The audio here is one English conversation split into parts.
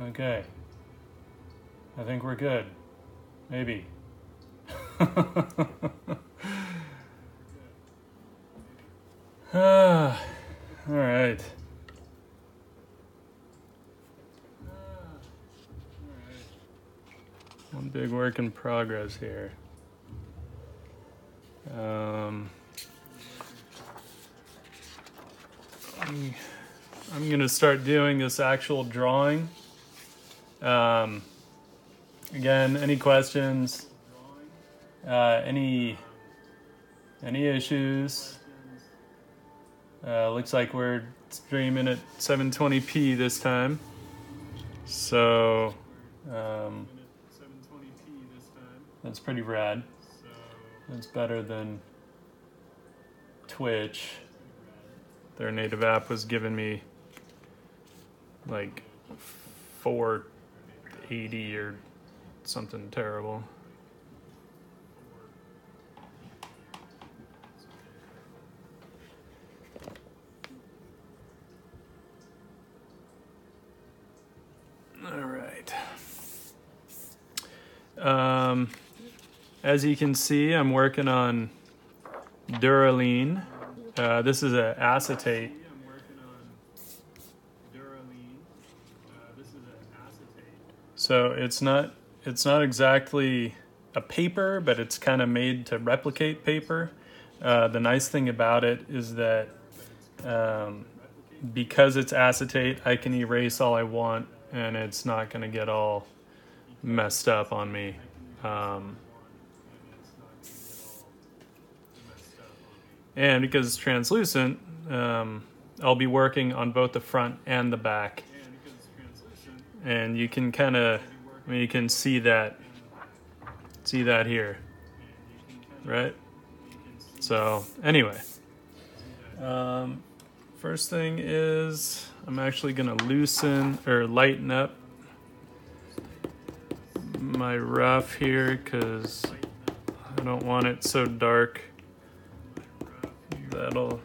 Okay. I think we're good. Maybe. All right. One big work in progress here. I'm gonna start doing this actual drawing. Again, any questions? Any issues? Looks like we're streaming at 720p this time. So that's pretty rad. That's better than Twitch. Their native app was giving me like 480 or something terrible. All right. As you can see, I'm working on Dura-lene. This is an acetate. So it's not exactly a paper, but it's kind of made to replicate paper. The nice thing about it is that because it's acetate, I can erase all I want and it's not going to get all messed up on me. And because it's translucent, I'll be working on both the front and the back. And you can kind of, you can see that here, right? So anyway, first thing is I'm actually gonna loosen or lighten up my rough here because I don't want it so dark. That'll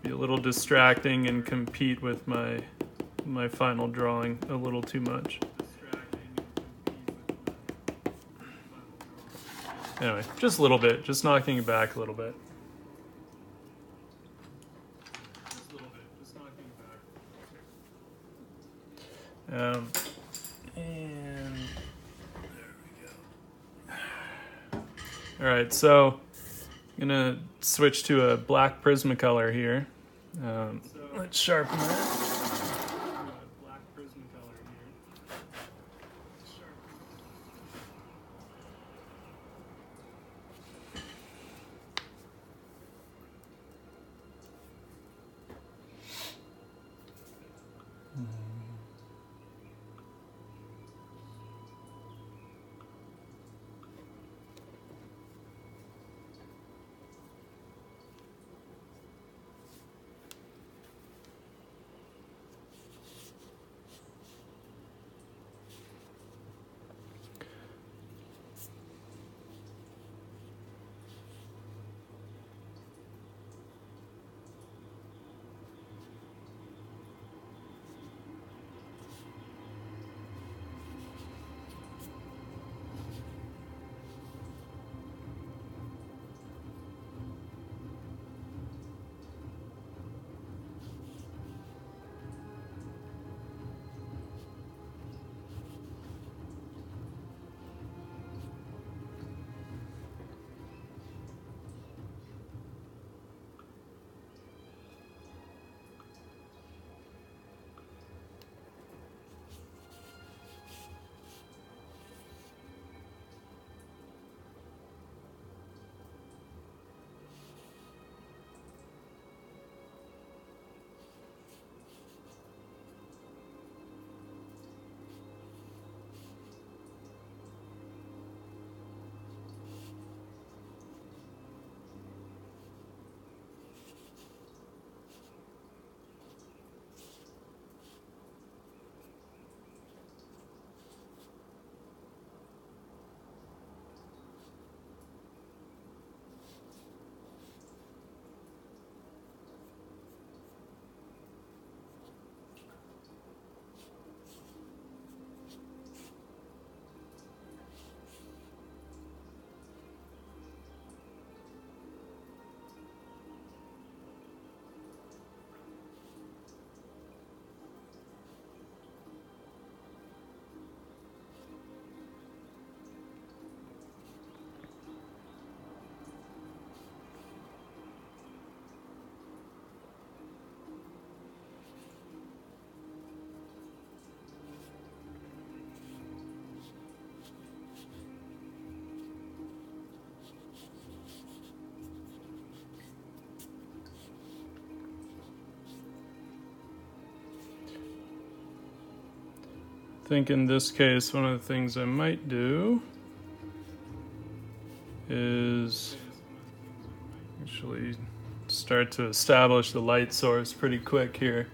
be a little distracting and compete with my final drawing a little too much. Anyway, just a little bit, just knocking it back a little bit. And there we go. All right, so I'm gonna switch to a black Prismacolor here. Let's sharpen that. think in this case, one of the things I might do is actually start to establish the light source pretty quick here.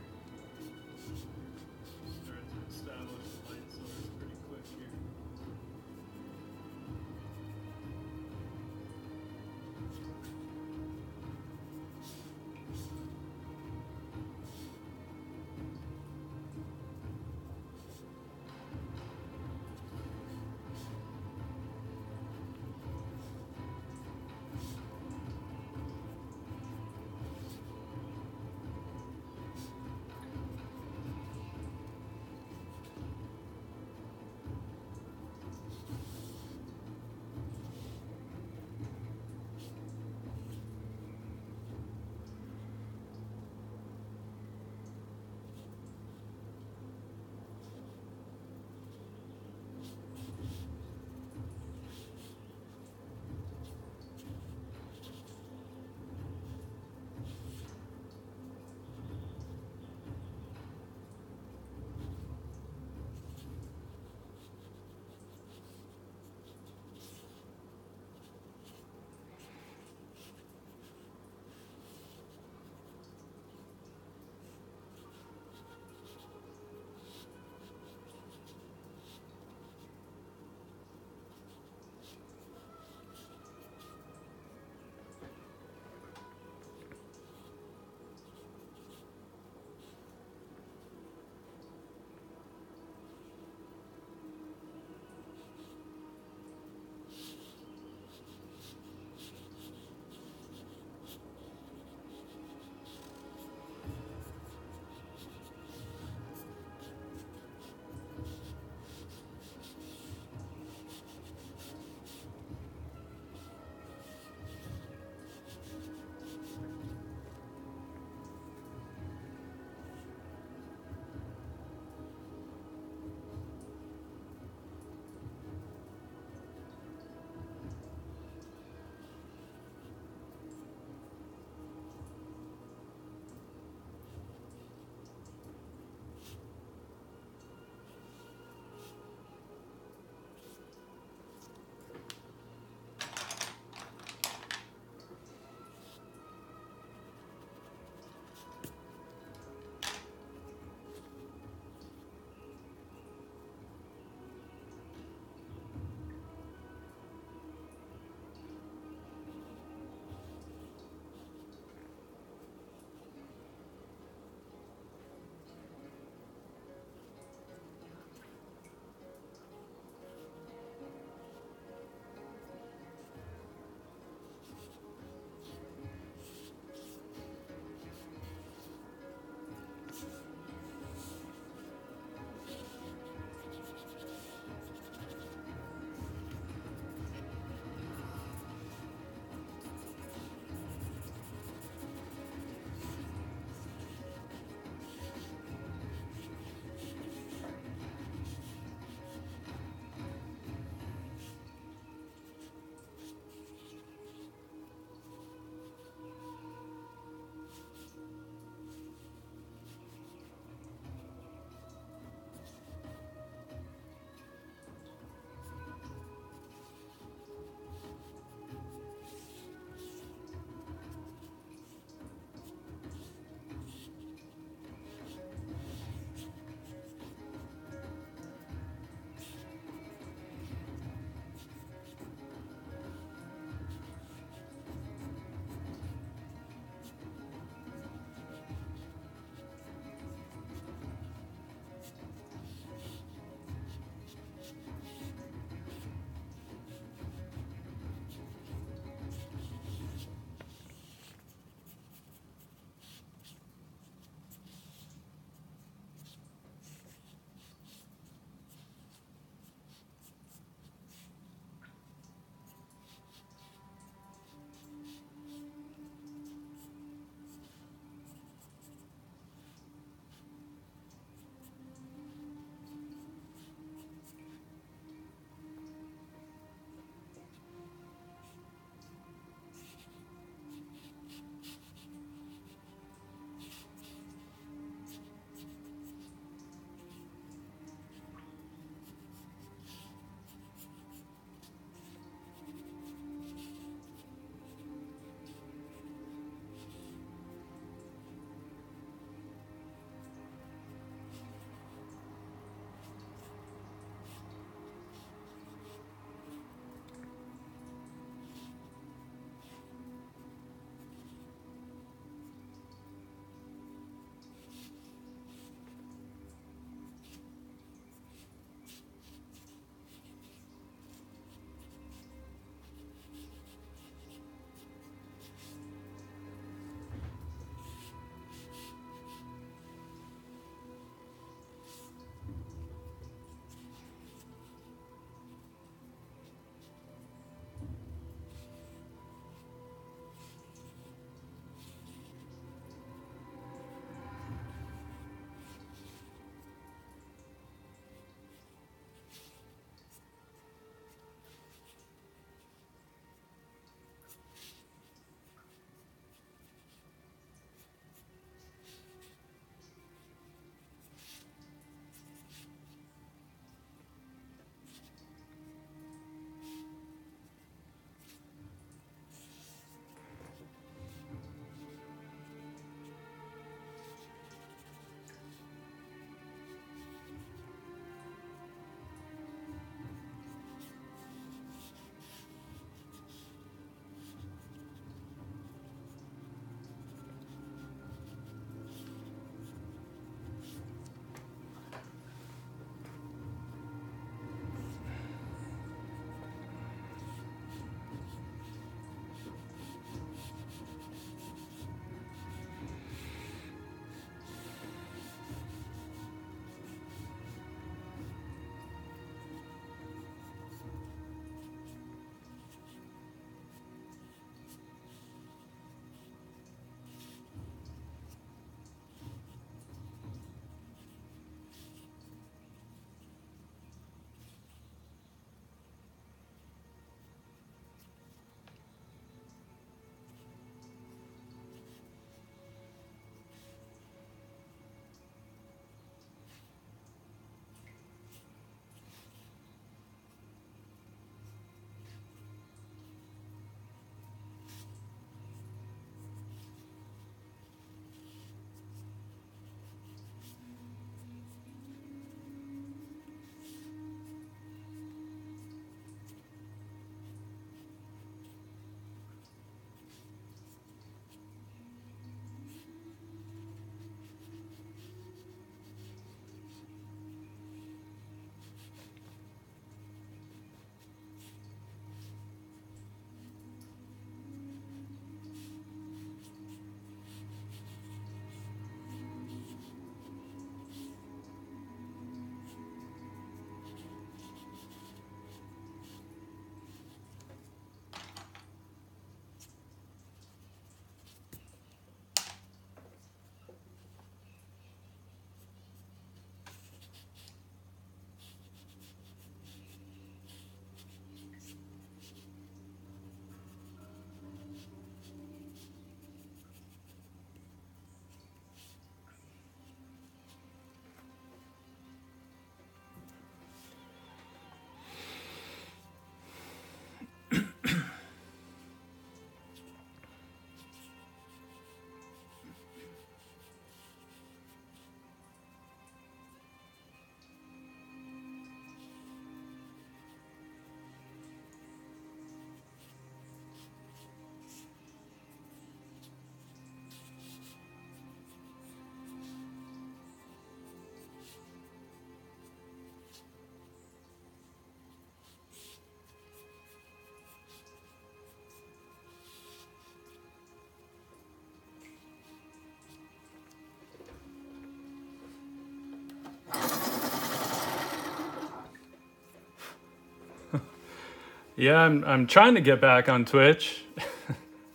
Yeah, I'm trying to get back on Twitch.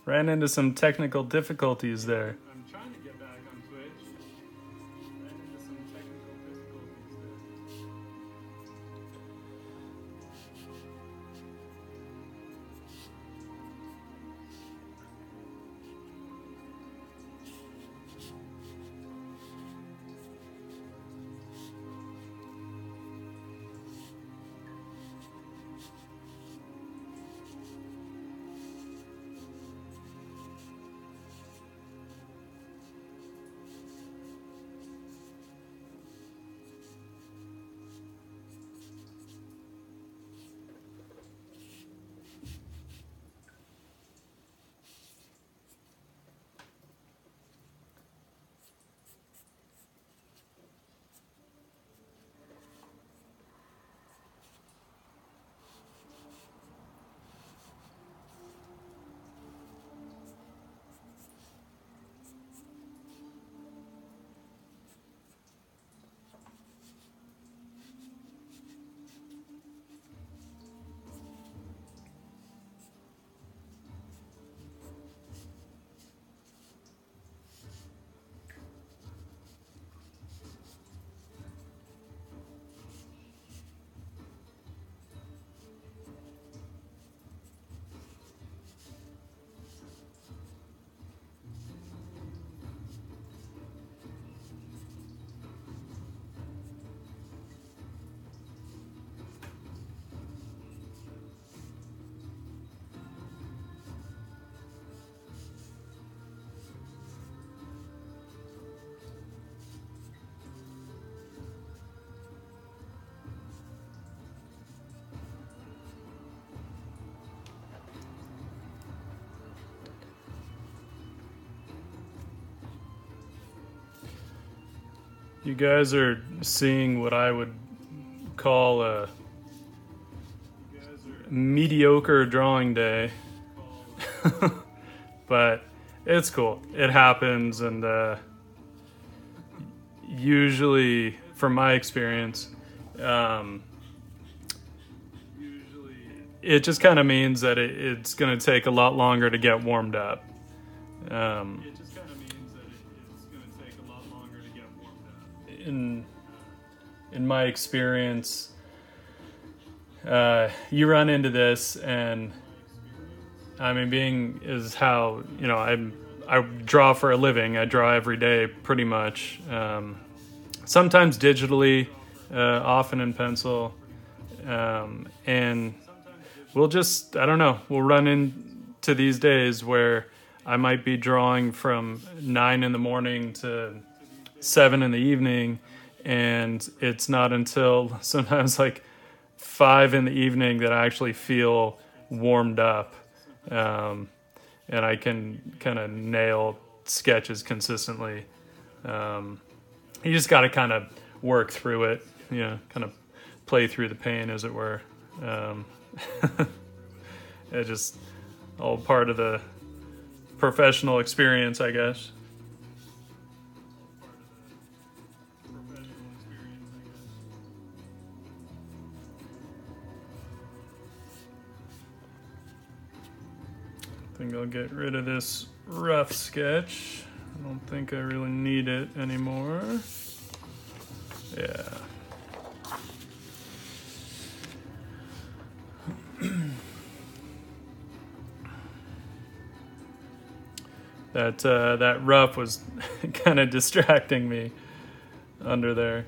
Ran into some technical difficulties there. I'm trying to get back on Twitch. Ran into some technical difficulties there. You guys are seeing what I would call a mediocre drawing day. But it's cool. It happens, and usually, from my experience, it just kind of means that it's going to take a lot longer to get warmed up. In my experience, you run into this, and I mean, being is how, you know, I draw for a living. I draw every day, pretty much. Sometimes digitally, often in pencil, and we'll just, I don't know, we'll run into these days where I might be drawing from 9 in the morning to 7 in the evening, and it's not until sometimes like 5 in the evening that I actually feel warmed up, and I can kind of nail sketches consistently. You just got to kind of work through it, you know, kind of play through the pain, as it were. It's just all part of the professional experience, I guess. I think I'll get rid of this rough sketch. I don't think I really need it anymore. Yeah. That rough was kind of distracting me under there.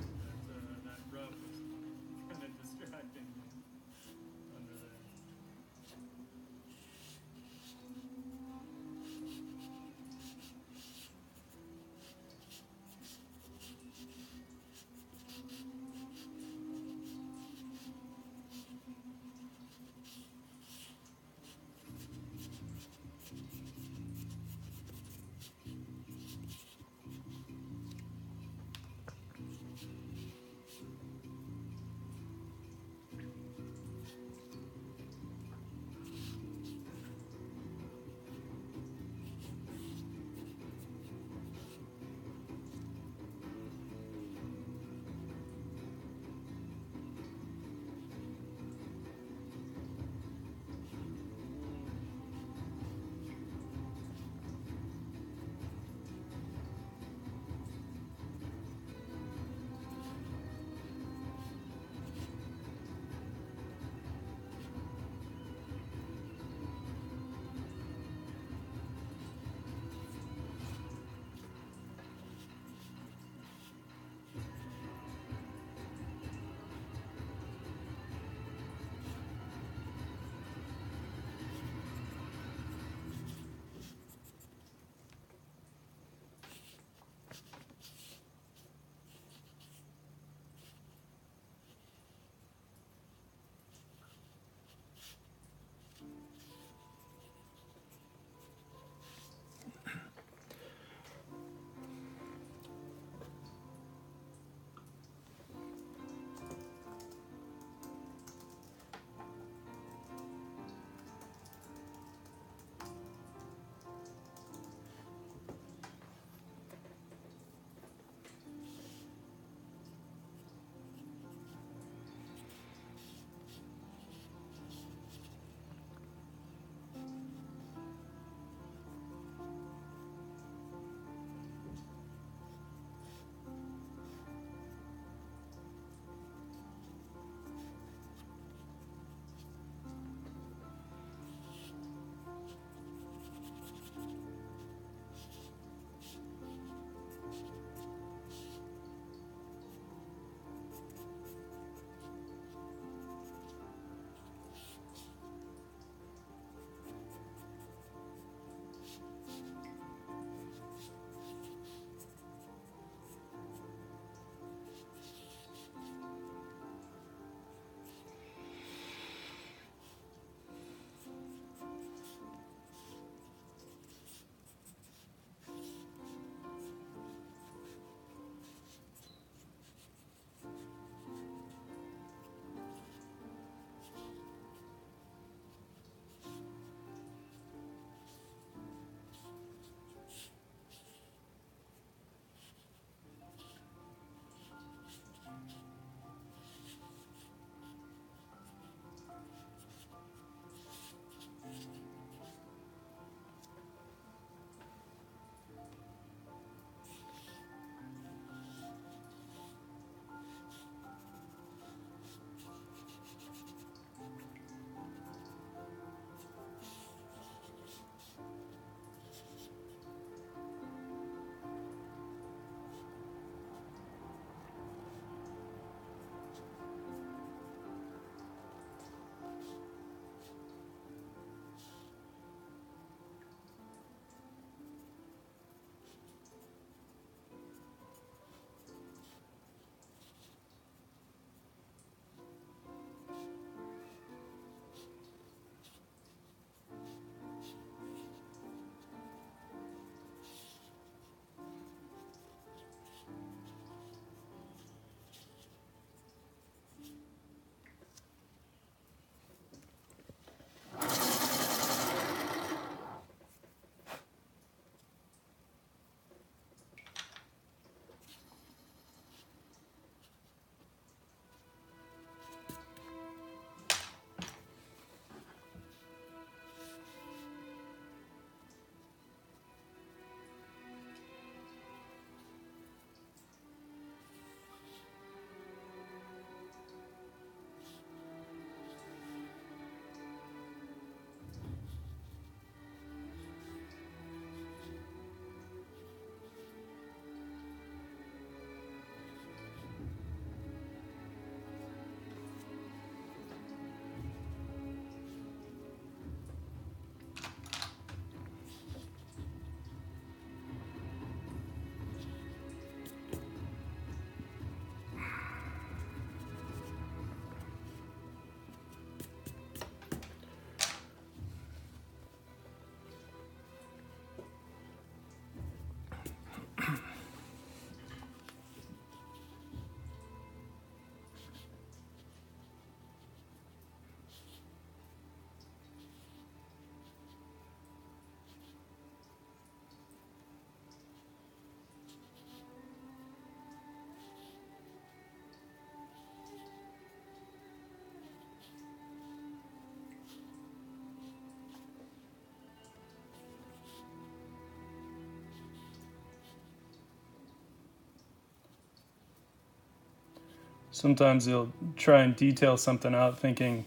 sometimes you'll try and detail something out thinking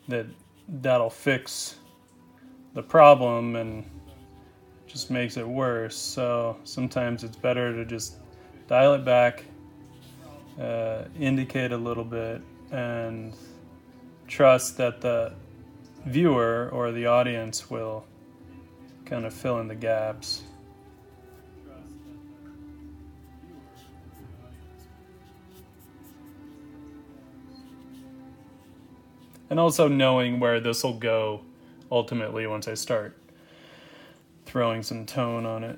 that that'll fix the problem, and just makes it worse. So sometimes it's better to just dial it back, indicate a little bit, and trust that the viewer or the audience will kind of fill in the gaps. And also knowing where this will go ultimately once I start throwing some tone on it.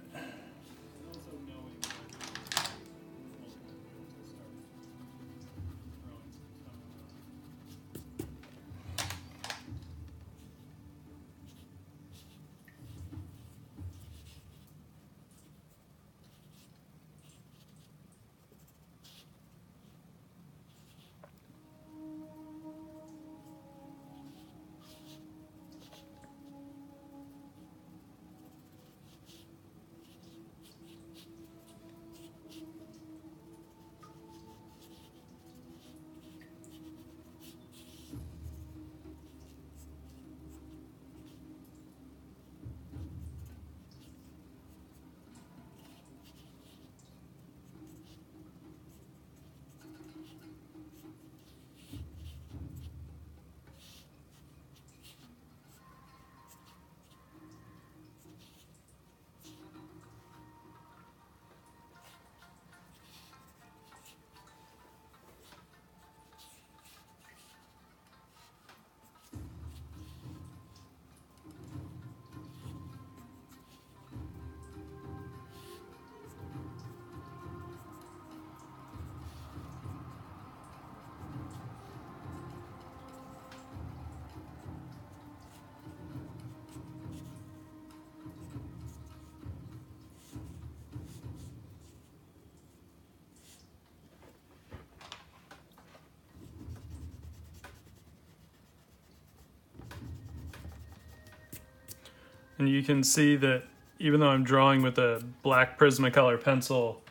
And you can see that even though I'm drawing with a black Prismacolor pencil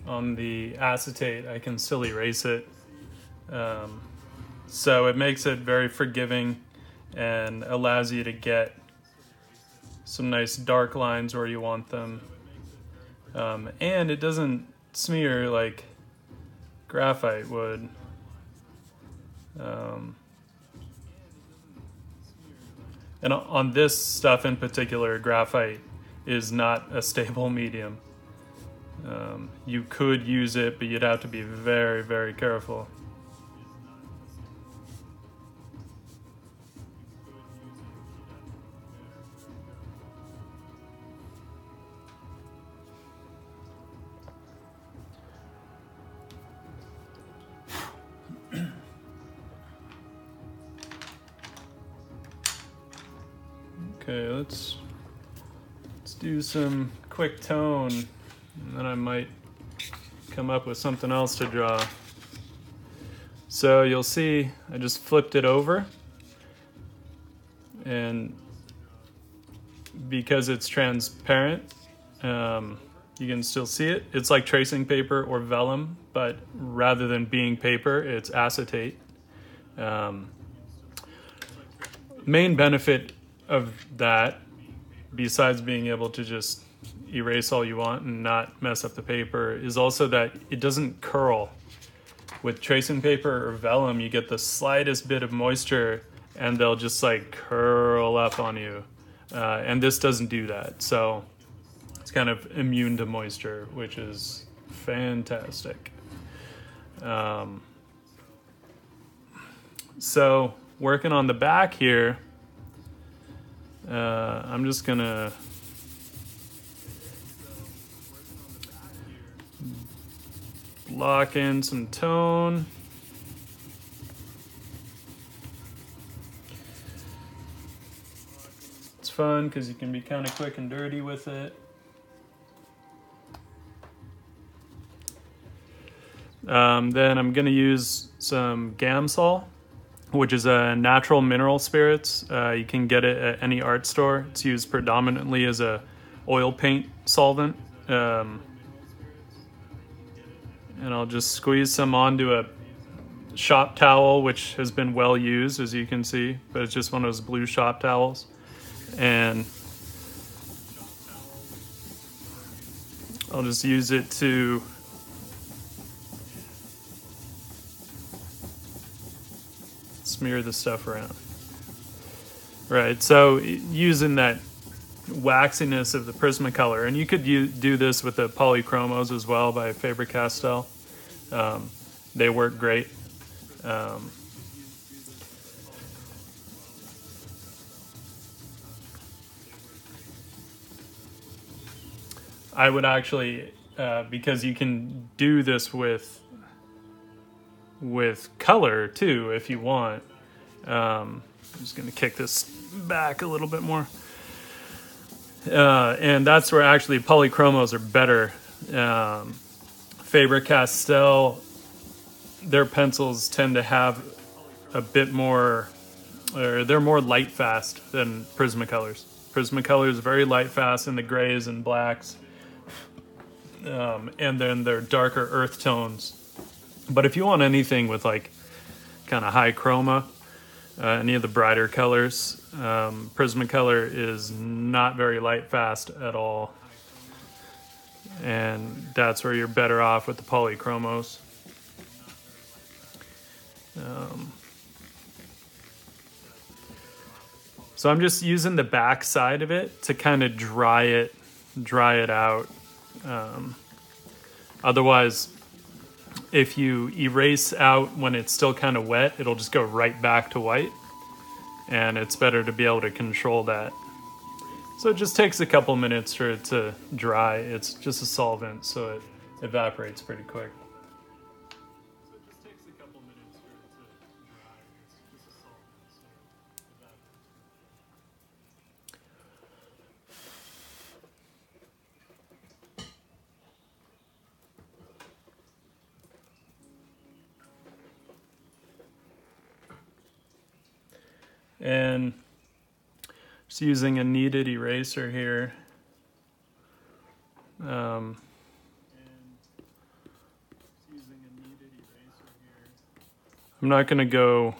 on the acetate, I can still erase it. So it makes it very forgiving and allows you to get some nice dark lines where you want them. And it doesn't smear like graphite would. And on this stuff in particular, graphite is not a stable medium. You could use it, but you'd have to be very, very careful. Okay, let's do some quick tone, and then I might come up with something else to draw. So you'll see I just flipped it over, and because it's transparent, you can still see it. It's like tracing paper or vellum, but rather than being paper, it's acetate. Main benefit of that, besides being able to just erase all you want and not mess up the paper, is also that it doesn't curl. With tracing paper or vellum, you get the slightest bit of moisture and they'll just like curl up on you. And this doesn't do that. So it's kind of immune to moisture, which is fantastic. So working on the back here, I'm just gonna lock in some tone. It's fun because you can be kind of quick and dirty with it. Then I'm gonna use some Gamsol, which is a natural mineral spirits. You can get it at any art store. It's used predominantly as a oil paint solvent. And I'll just squeeze some onto a shop towel, which has been well used, as you can see, but it's just one of those blue shop towels. And I'll just use it to smear the stuff around. Right, so using that waxiness of the Prismacolor, and you could do this with the Polychromos as well by Faber-Castell. They work great. I would actually, because you can do this with color too if you want. I'm just going to kick this back a little bit more. And that's where actually Polychromos are better. Faber-Castell, their pencils tend to have a bit more, or they're more light fast than Prismacolors. Prismacolor is very light fast in the grays and blacks. And then they're darker earth tones. But if you want anything with like kind of high chroma, any of the brighter colors, Prismacolor is not very light fast at all. And that's where you're better off with the Polychromos. So I'm just using the back side of it to kind of dry it out. Otherwise, if you erase out when it's still kind of wet, it'll just go right back to white. And it's better to be able to control that. So it just takes a couple minutes for it to dry. It's just a solvent, so it evaporates pretty quick. And just using a kneaded eraser here. I'm not going to go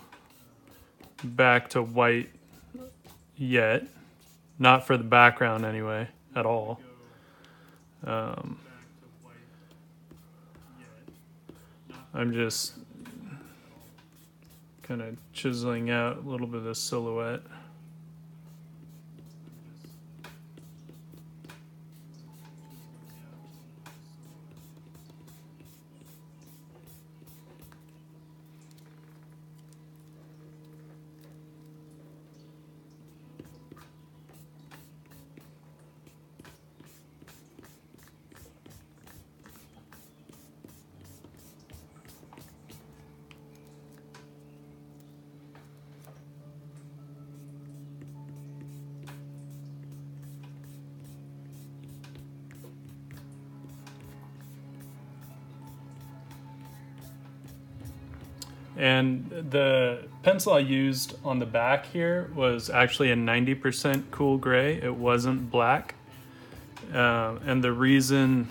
back to white yet. Not for the background anyway, at all. I'm just kind of chiseling out a little bit of the silhouette. And the pencil I used on the back here was actually a 90% cool gray. It wasn't black. And the reason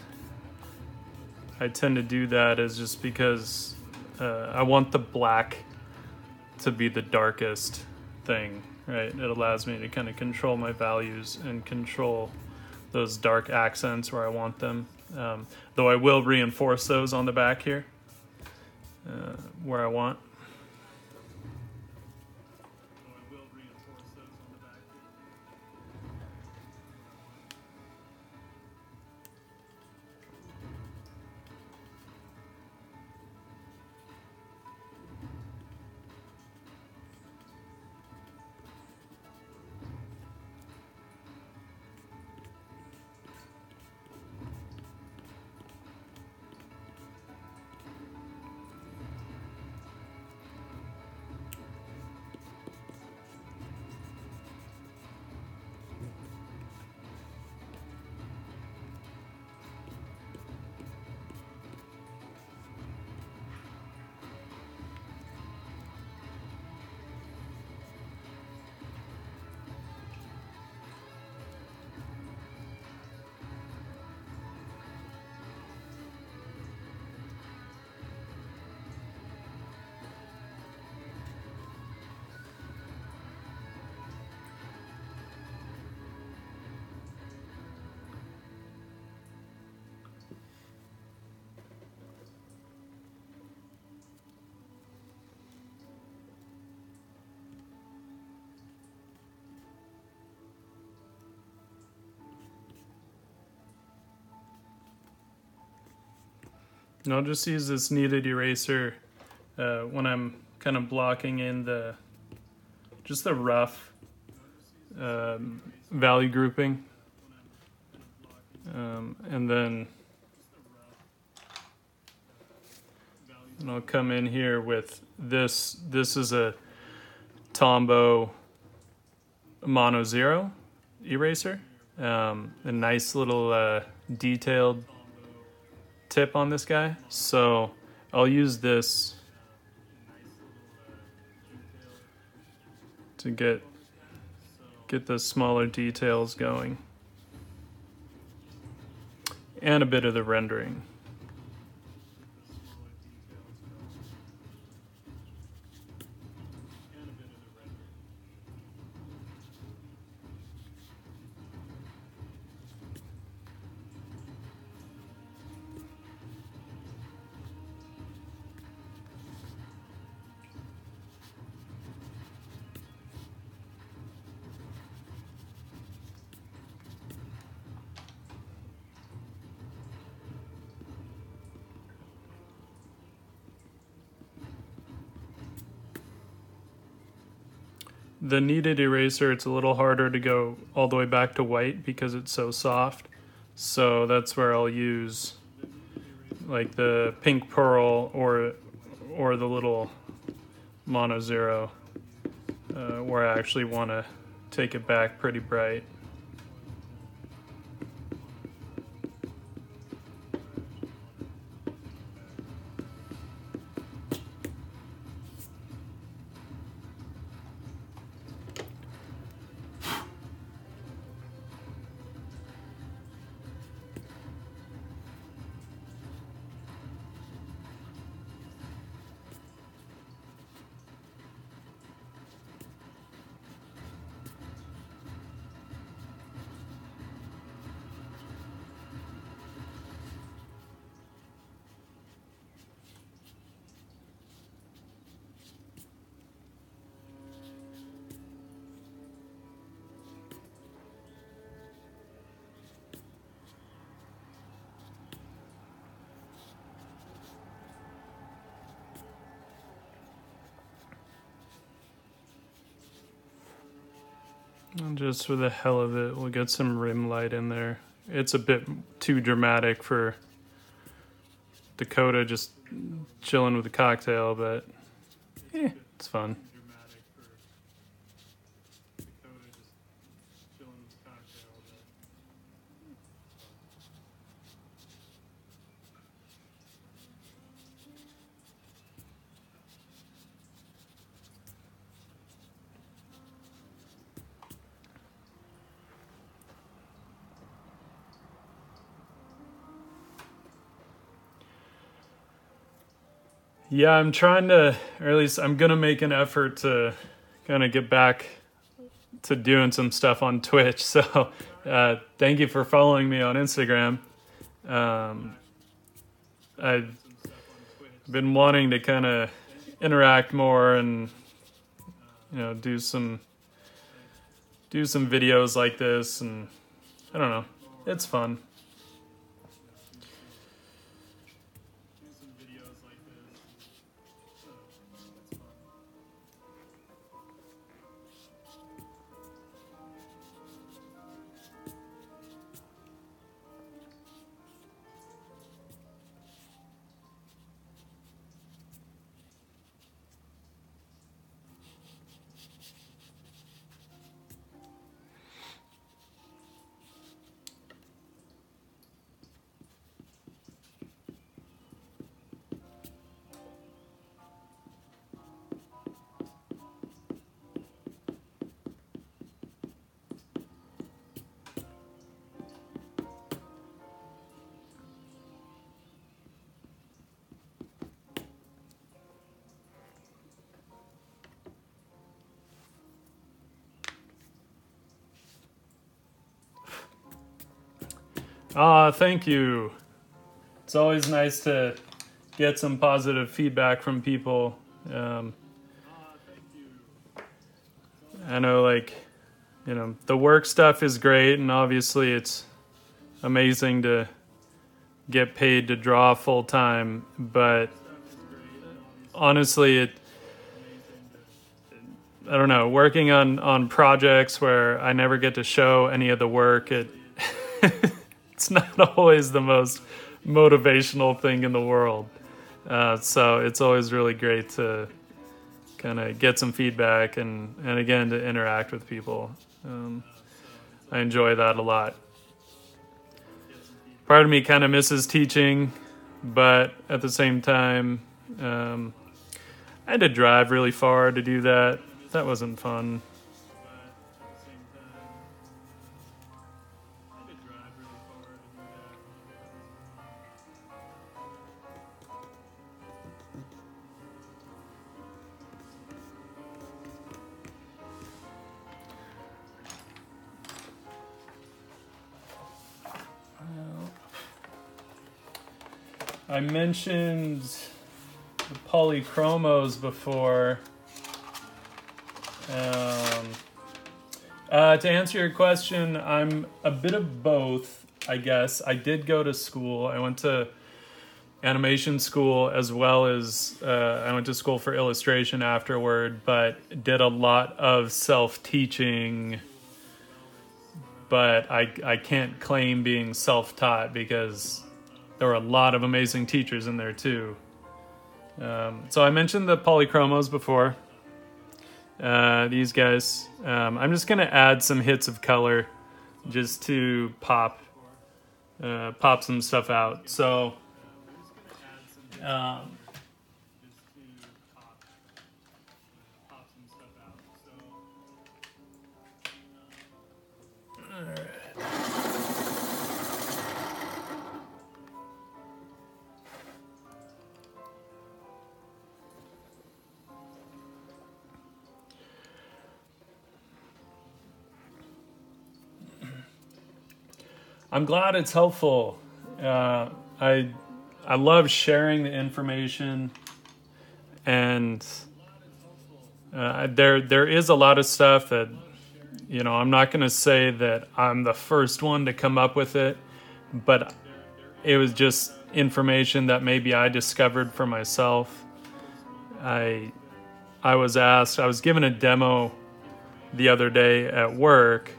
I tend to do that is just because I want the black to be the darkest thing, right? It allows me to kind of control my values and control those dark accents where I want them. Though I will reinforce those on the back here. Where I want. And I'll just use this kneaded eraser when I'm kind of blocking in just the rough value grouping. And then I'll come in here with this. This is a Tombow Mono Zero eraser. A nice little detailed tip on this guy. So I'll use this to get the smaller details going. And a bit of the rendering. The kneaded eraser, it's a little harder to go all the way back to white because it's so soft. So that's where I'll use like the pink pearl or the little Mono Zero, where I actually want to take it back pretty bright. And just for the hell of it, we'll get some rim light in there. It's a bit too dramatic for Dakota just chilling with a cocktail, but it's fun. Yeah, I'm trying to, or at least I'm going to make an effort to kind of get back to doing some stuff on Twitch. So thank you for following me on Instagram. I've been wanting to kind of interact more and, you know, do some videos like this, and I don't know, it's fun. Thank you. It's always nice to get some positive feedback from people. I know, like, you know, the work stuff is great, and obviously it's amazing to get paid to draw full time, but honestly, I don't know, working on projects where I never get to show any of the work, it's not always the most motivational thing in the world. So it's always really great to kind of get some feedback and again, to interact with people. I enjoy that a lot. Part of me kind of misses teaching, but at the same time, I had to drive really far to do that. That wasn't fun. I mentioned the Polychromos before. To answer your question, I'm a bit of both, I guess. I did go to school. I went to animation school as well as I went to school for illustration afterward, but did a lot of self-teaching. But I can't claim being self-taught because there were a lot of amazing teachers in there too. So I mentioned the Polychromos before. These guys. I'm just going to add some hits of color just to pop some stuff out. So I'm glad it's helpful. I love sharing the information, and there is a lot of stuff that, you know, I'm not going to say that I'm the first one to come up with it, but it was just information that maybe I discovered for myself. I was given a demo the other day at work,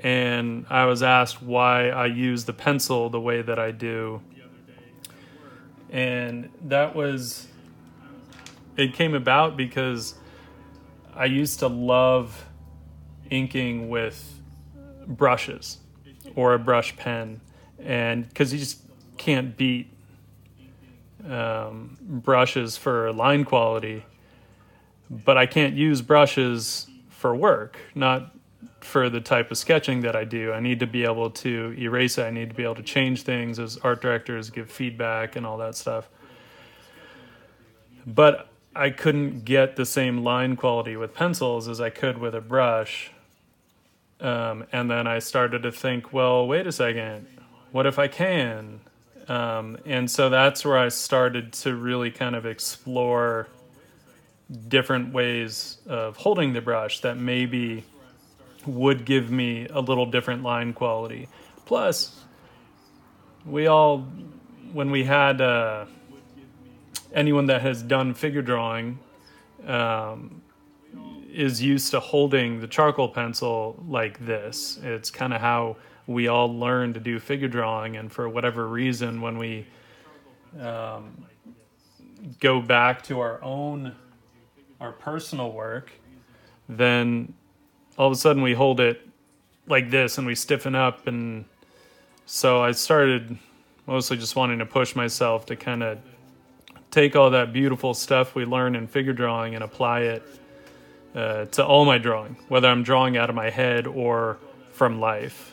and I was asked why I use the pencil the way that I do. And it came about because I used to love inking with brushes or a brush pen, and because you just can't beat brushes for line quality, but I can't use brushes for work, not for the type of sketching that I do. I need to be able to erase it. I need to be able to change things as art directors, give feedback and all that stuff. But I couldn't get the same line quality with pencils as I could with a brush. And then I started to think, well, wait a second, what if I can? And so that's where I started to really kind of explore different ways of holding the brush that maybe would give me a little different line quality. Plus, when we had anyone that has done figure drawing is used to holding the charcoal pencil like this. It's kind of how we all learn to do figure drawing, and for whatever reason, when we go back to our personal work, then all of a sudden we hold it like this and we stiffen up. And so I started mostly just wanting to push myself to kind of take all that beautiful stuff we learn in figure drawing and apply it to all my drawing, whether I'm drawing out of my head or from life.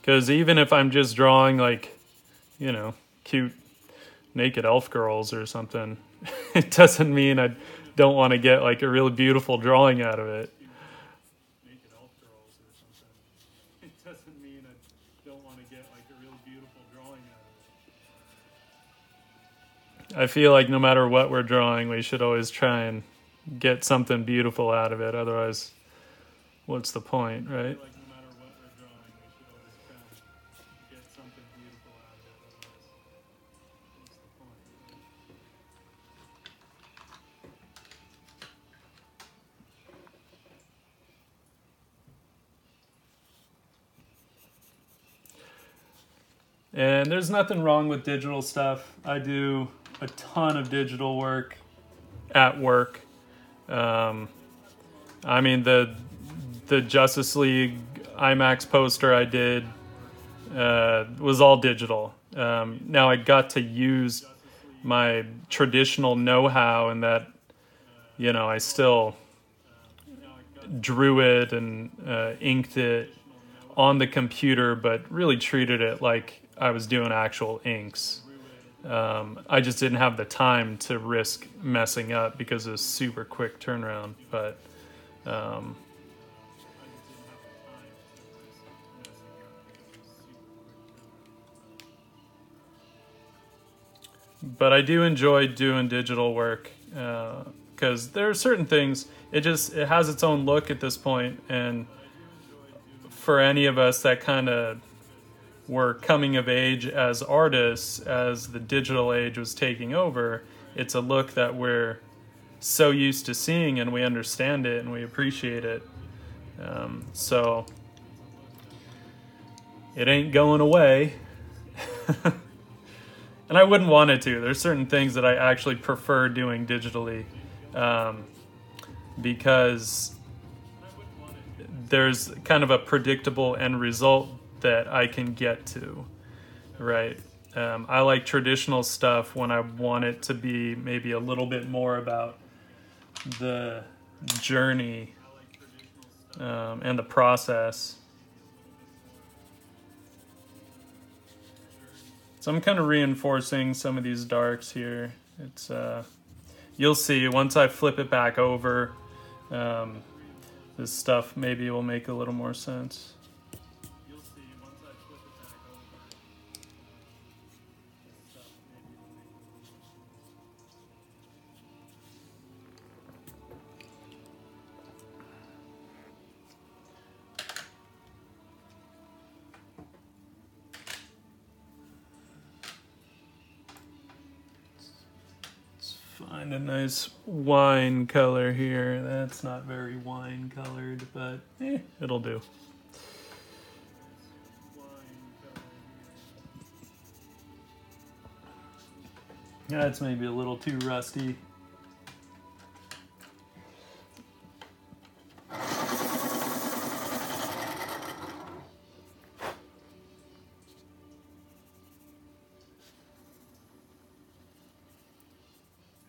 Because even if I'm just drawing, like, you know, cute naked elf girls or something, it doesn't mean I don't want to get like a really beautiful drawing out of it. I feel like no matter what we're drawing, we should always try and get something beautiful out of it. Otherwise, what's the point, right? And there's nothing wrong with digital stuff. I do a ton of digital work at work. I mean, the Justice League IMAX poster I did was all digital. Now I got to use my traditional know-how in that, you know, I still drew it and inked it on the computer, but really treated it like I was doing actual inks. I just didn't have the time to risk messing up because it was super quick turnaround. But I do enjoy doing digital work because there are certain things, it has its own look at this point, and for any of us that kind of were coming of age as artists as the digital age was taking over, it's a look that we're so used to seeing, and we understand it and we appreciate it. So it ain't going away. And I wouldn't want it to. There's certain things that I actually prefer doing digitally because there's kind of a predictable end result that I can get to, right? I like traditional stuff when I want it to be maybe a little bit more about the journey and the process. So I'm kind of reinforcing some of these darks here. It's you'll see once I flip it back over, this stuff maybe will make a little more sense. Find a nice wine color here. That's not very wine colored, but it'll do. That's maybe a little too rusty.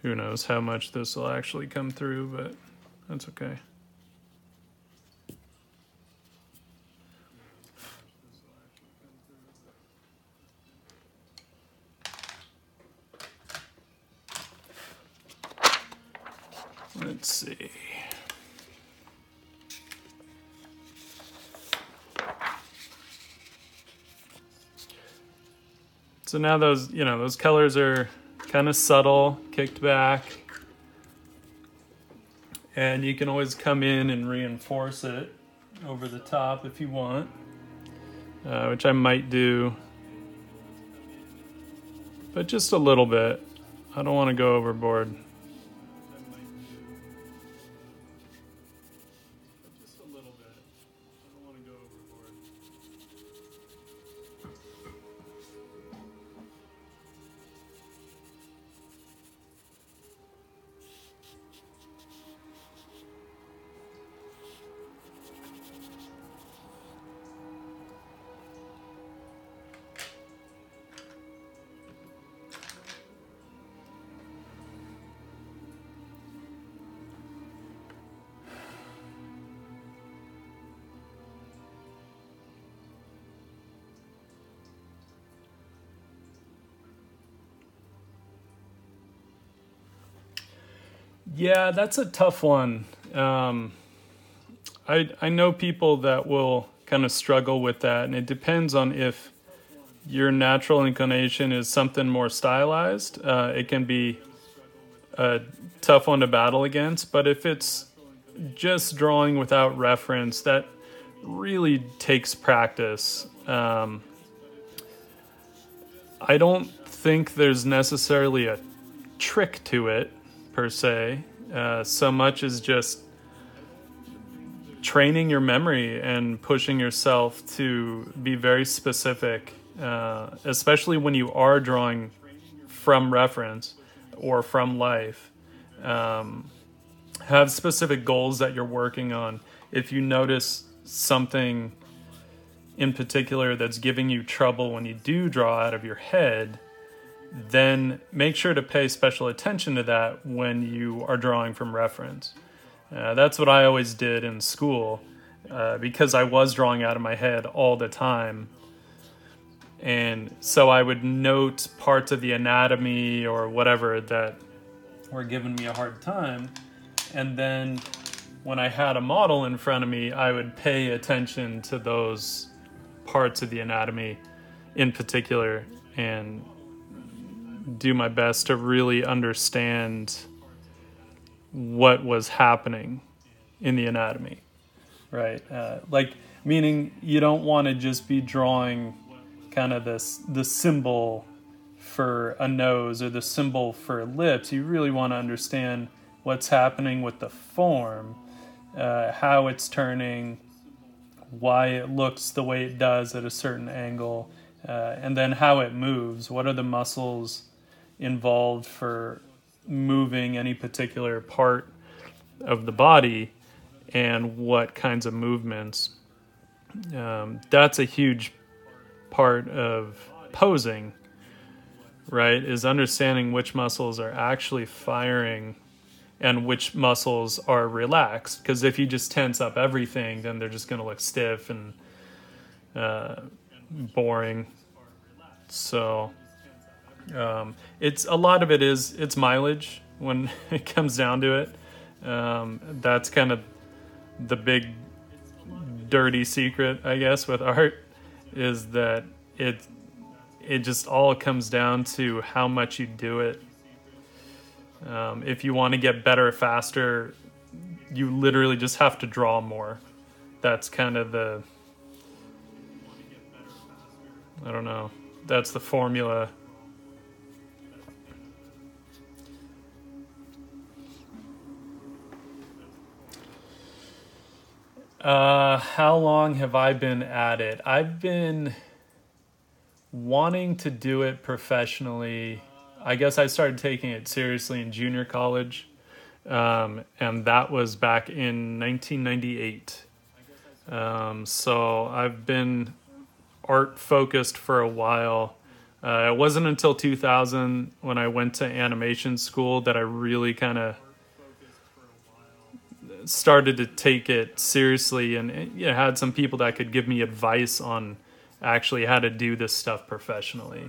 Who knows how much this will actually come through, but that's okay. Let's see. So now those colors are kind of subtle, kicked back, and you can always come in and reinforce it over the top if you want, which I might do, but just a little bit. I don't want to go overboard. Yeah, that's a tough one. I know people that will kind of struggle with that, and it depends on if your natural inclination is something more stylized, it can be a tough one to battle against. But if it's just drawing without reference, that really takes practice. I don't think there's necessarily a trick to it per se, so much as just training your memory and pushing yourself to be very specific, especially when you are drawing from reference or from life. Have specific goals that you're working on. If you notice something in particular that's giving you trouble when you do draw out of your head, then make sure to pay special attention to that when you are drawing from reference. That's what I always did in school, because I was drawing out of my head all the time. And so I would note parts of the anatomy or whatever that were giving me a hard time. And then when I had a model in front of me, I would pay attention to those parts of the anatomy in particular and do my best to really understand what was happening in the anatomy, right? Meaning you don't want to just be drawing kind of the symbol for a nose or the symbol for lips. You really want to understand what's happening with the form, how it's turning, why it looks the way it does at a certain angle, and then how it moves. What are the muscles involved for moving any particular part of the body, and what kinds of movements. That's a huge part of posing, right? Is understanding which muscles are actually firing and which muscles are relaxed. Because if you just tense up everything, then they're just going to look stiff and boring. So it's a lot of it is it's mileage when it comes down to it. That's kind of the big dirty secret, I guess, with art, is that it just all comes down to how much you do it. If you want to get better faster, you literally just have to draw more. That's kind of that's the formula. How long have I been at it? I've been wanting to do it professionally. I guess I started taking it seriously in junior college, and that was back in 1998. So I've been art focused for a while. It wasn't until 2000 when I went to animation school that I really kind of started to take it seriously, and had some people that could give me advice on actually how to do this stuff professionally.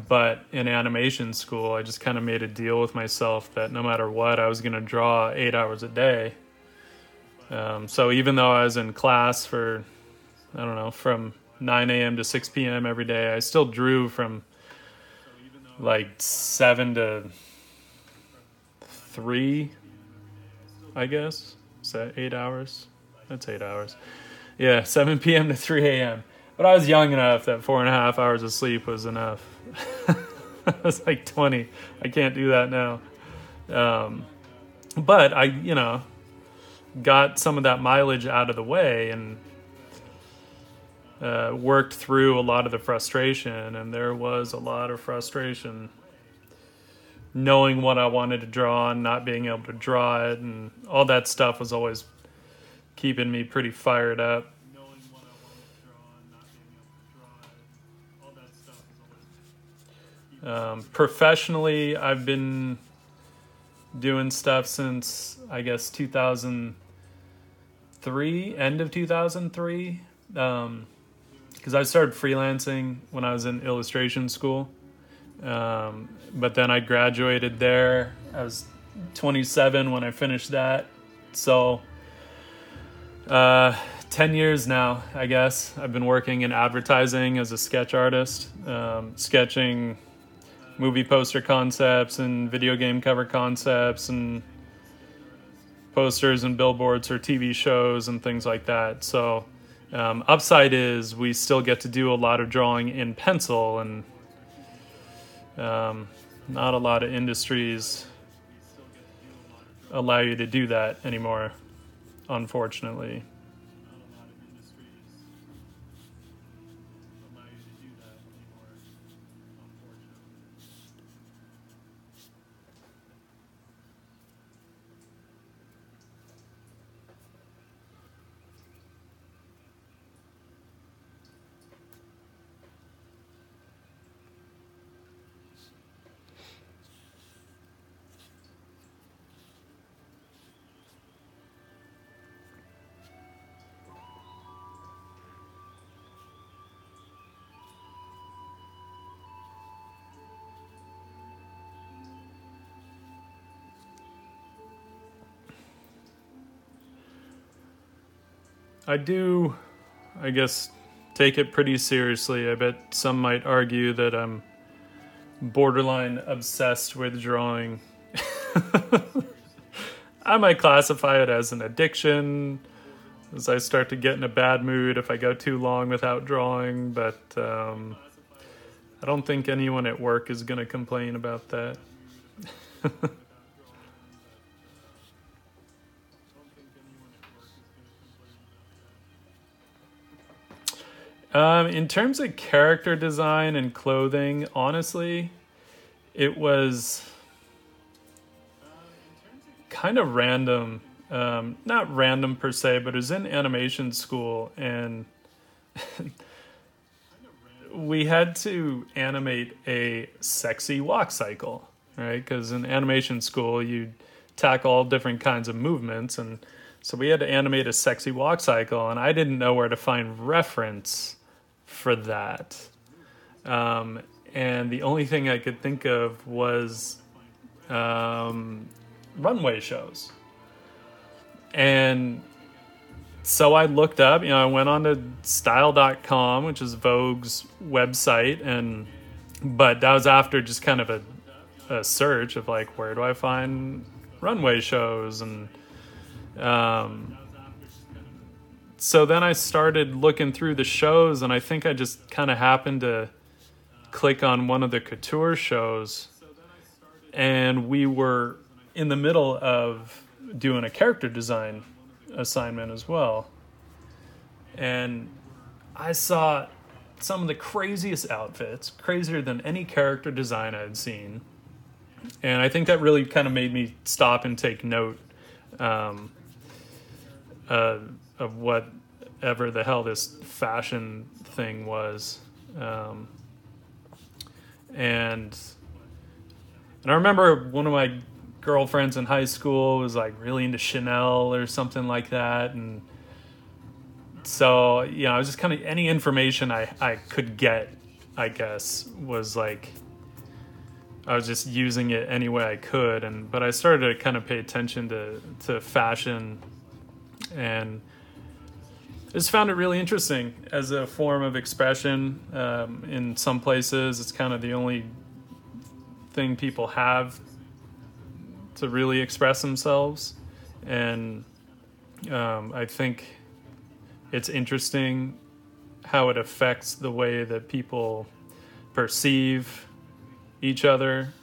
But in animation school, I just kind of made a deal with myself that no matter what, I was going to draw 8 hours a day. So even though I was in class for, from 9 a.m. to 6 p.m. every day, I still drew from like 7 to 3, I guess. Is that 8 hours? That's 8 hours. Yeah, 7 p.m. to 3 a.m. But I was young enough that 4.5 hours of sleep was enough. I was like 20. I can't do that now. But I, got some of that mileage out of the way and worked through a lot of the frustration. And there was a lot of frustration knowing what I wanted to draw and not being able to draw it. And all that stuff was always keeping me pretty fired up. Professionally, I've been doing stuff since, I guess, 2003, end of 2003, because I started freelancing when I was in illustration school, but then I graduated there. I was 27 when I finished that, so 10 years now, I guess. I've been working in advertising as a sketch artist, sketching movie poster concepts and video game cover concepts and posters and billboards for TV shows and things like that. So upside is we still get to do a lot of drawing in pencil, and not a lot of industries allow you to do that anymore, unfortunately. I do, I guess, take it pretty seriously. I bet some might argue that I'm borderline obsessed with drawing. I might classify it as an addiction, as I start to get in a bad mood if I go too long without drawing, but I don't think anyone at work is going to complain about that. In terms of character design and clothing, honestly, it was kind of random. Not random per se, but it was in animation school, and we had to animate a sexy walk cycle, right? Because in animation school, you tackle all different kinds of movements, and so we had to animate a sexy walk cycle, and I didn't know where to find reference for that. And the only thing I could think of was runway shows. And so I looked up, I went on to style.com, which is Vogue's website, but that was after just kind of a search of like, where do I find runway shows? And so then I started looking through the shows, and I think I just kind of happened to click on one of the couture shows, and we were in the middle of doing a character design assignment as well. And I saw some of the craziest outfits, crazier than any character design I'd seen. And I think that really kind of made me stop and take note of whatever the hell this fashion thing was. And I remember one of my girlfriends in high school was like really into Chanel or something like that. And so, I was just kind of, any information I could get, I guess, was like, I was just using it any way I could. But I started to kind of pay attention to fashion, and I just found it really interesting as a form of expression. In some places, it's kind of the only thing people have to really express themselves. And I think it's interesting how it affects the way that people perceive each other.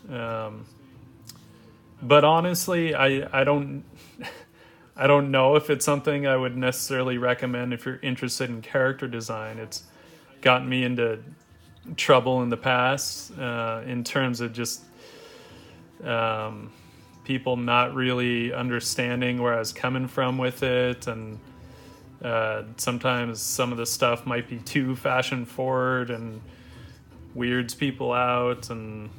But honestly, I don't know if it's something I would necessarily recommend if you're interested in character design. It's gotten me into trouble in the past in terms of just people not really understanding where I was coming from with it, and sometimes some of the stuff might be too fashion forward and weirds people out. And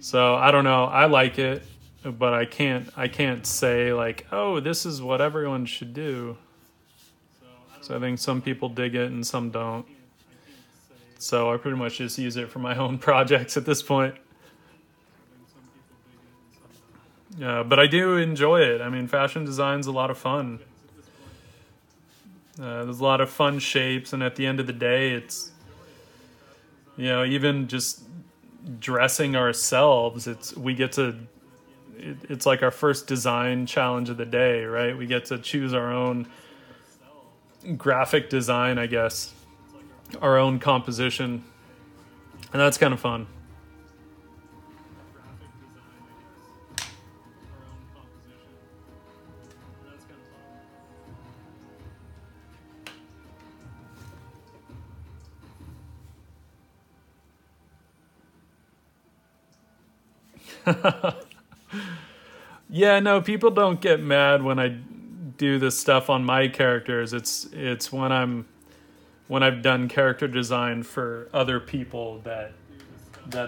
so I don't know, I like it, but I can't say like, oh, this is what everyone should do. So I think some people dig it and some don't. So I pretty much just use it for my own projects at this point. But I do enjoy it. I mean, fashion design's a lot of fun. There's a lot of fun shapes, and at the end of the day, it's, you know, even just dressing ourselves, it's like our first design challenge of the day, right? We get to choose our own graphic design, I guess, our own composition, and that's kind of fun. Yeah, no, people don't get mad when I do this stuff on my characters. It's when I've done character design for other people that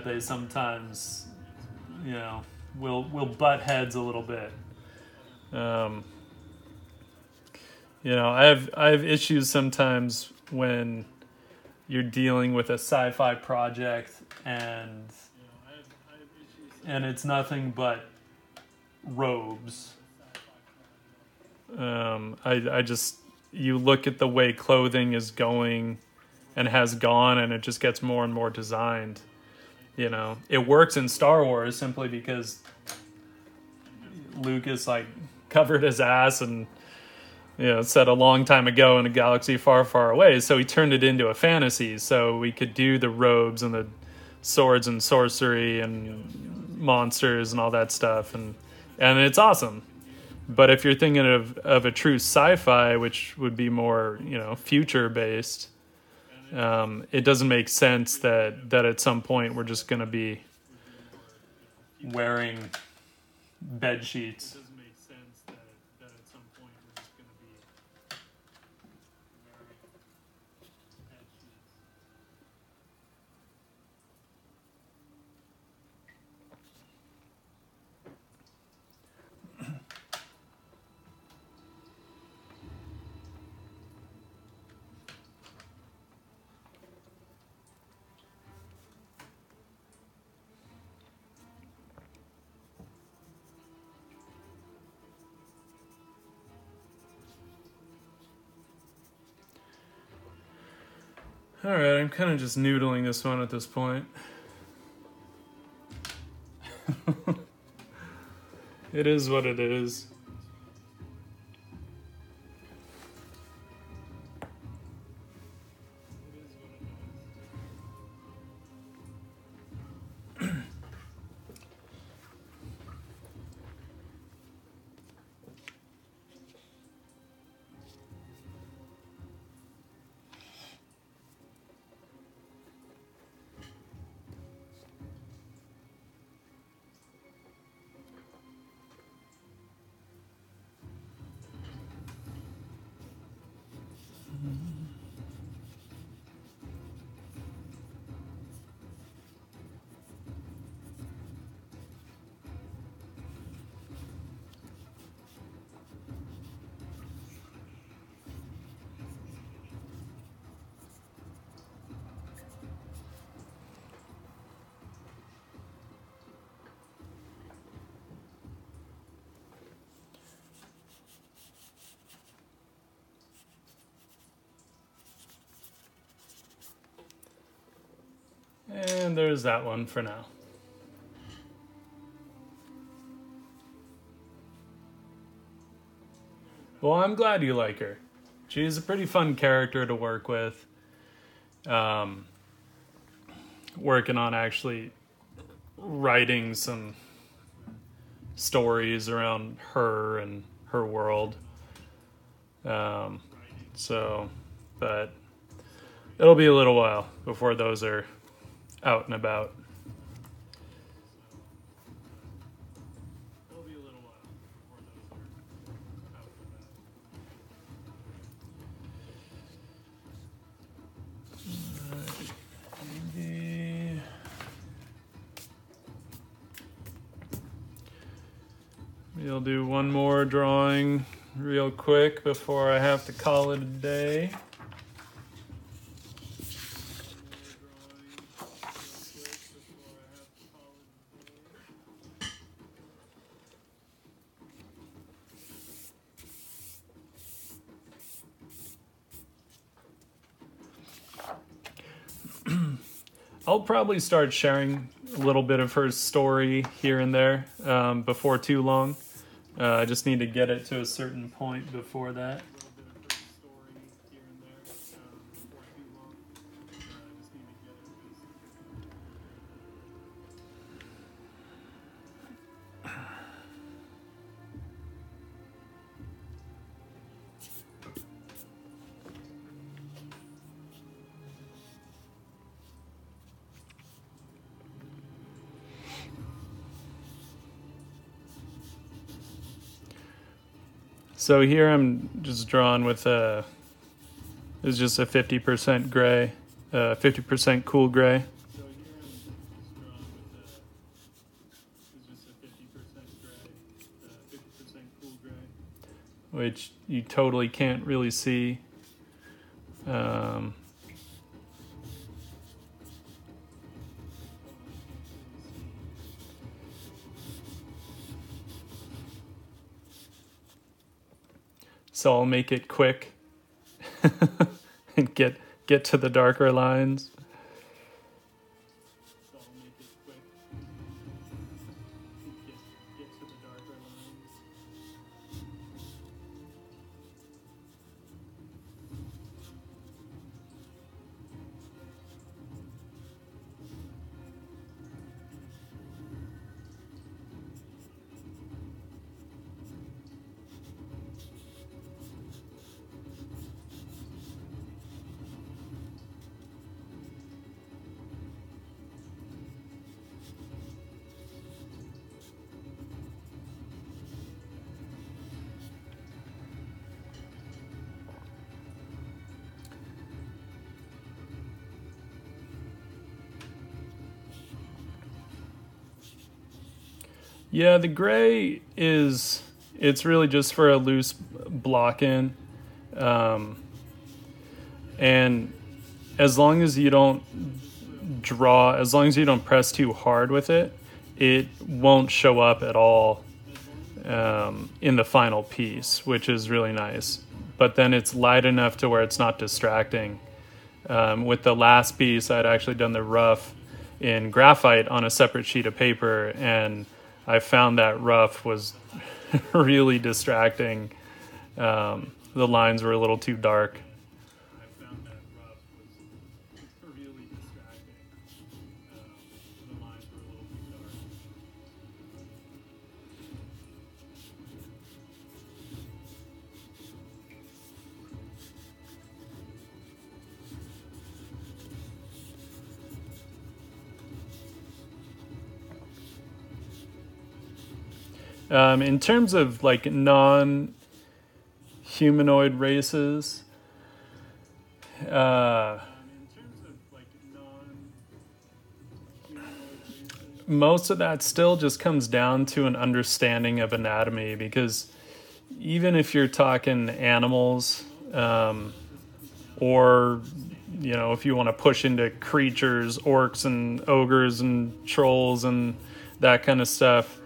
they sometimes, you know, will butt heads a little bit. You know, I have issues sometimes when you're dealing with a sci-fi project and it's nothing but robes. I just, you look at the way clothing is going and has gone, and it just gets more and more designed. You know, it works in Star Wars simply because Lucas like covered his ass and, you know, said a long time ago in a galaxy far, far away. So he turned it into a fantasy, so we could do the robes and the swords and sorcery and monsters and all that stuff, and it's awesome. But if you're thinking of a true sci-fi, which would be more, you know, future based, it doesn't make sense that at some point we're just going to be wearing bed sheets. Alright, I'm kind of just noodling this one at this point. It is what it is. And there's that one for now. Well, I'm glad you like her. She's a pretty fun character to work with. Working on actually writing some stories around her and her world. But it'll be a little while before those are out and about. We'll do one more drawing real quick before I have to call it a day. I'll probably start sharing a little bit of her story here and there before too long. I just need to get it to a certain point before that. So here I'm just drawing with it's just a 50% gray, 50% cool gray. Which you totally can't really see. So I'll make it quick and get to the darker lines. Yeah, the gray it's really just for a loose block in. And as long as you don't as long as you don't press too hard with it, it won't show up at all in the final piece, which is really nice. But then it's light enough to where it's not distracting. With the last piece, I'd actually done the rough in graphite on a separate sheet of paper, and I found that rough was really distracting. The lines were a little too dark. In terms of like non-humanoid races, most of that still just comes down to an understanding of anatomy, because even if you're talking animals, or if you want to push into creatures, orcs and ogres and trolls and that kind of stuff,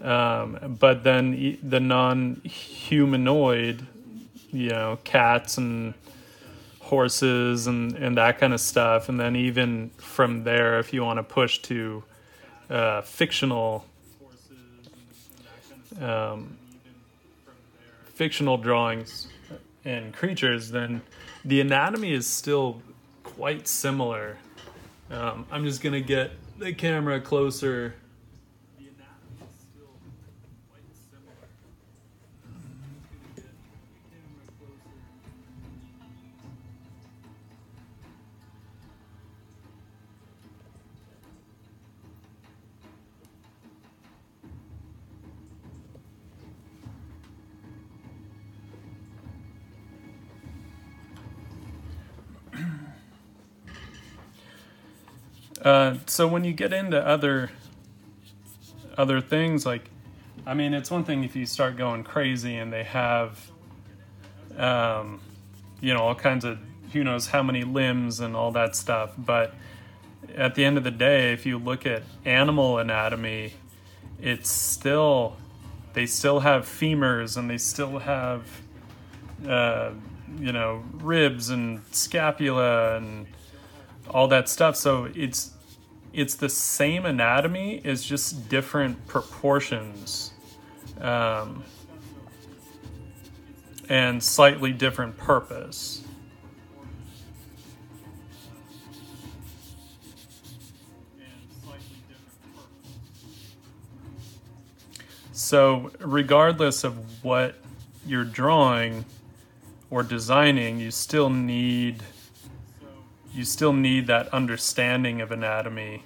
but then the non-humanoid, cats and horses and that kind of stuff, and then even from there, if you want to push to fictional drawings and creatures, then the anatomy is still quite similar. I'm just gonna get the camera closer. So when you get into other things, like, I mean, it's one thing if you start going crazy and they have, all kinds of who knows how many limbs and all that stuff. But at the end of the day, if you look at animal anatomy, they still have femurs, and they still have, ribs and scapula and all that stuff. So it's the same anatomy, it's just different proportions, and slightly different purpose. So regardless of what you're drawing or designing, you still need that understanding of anatomy.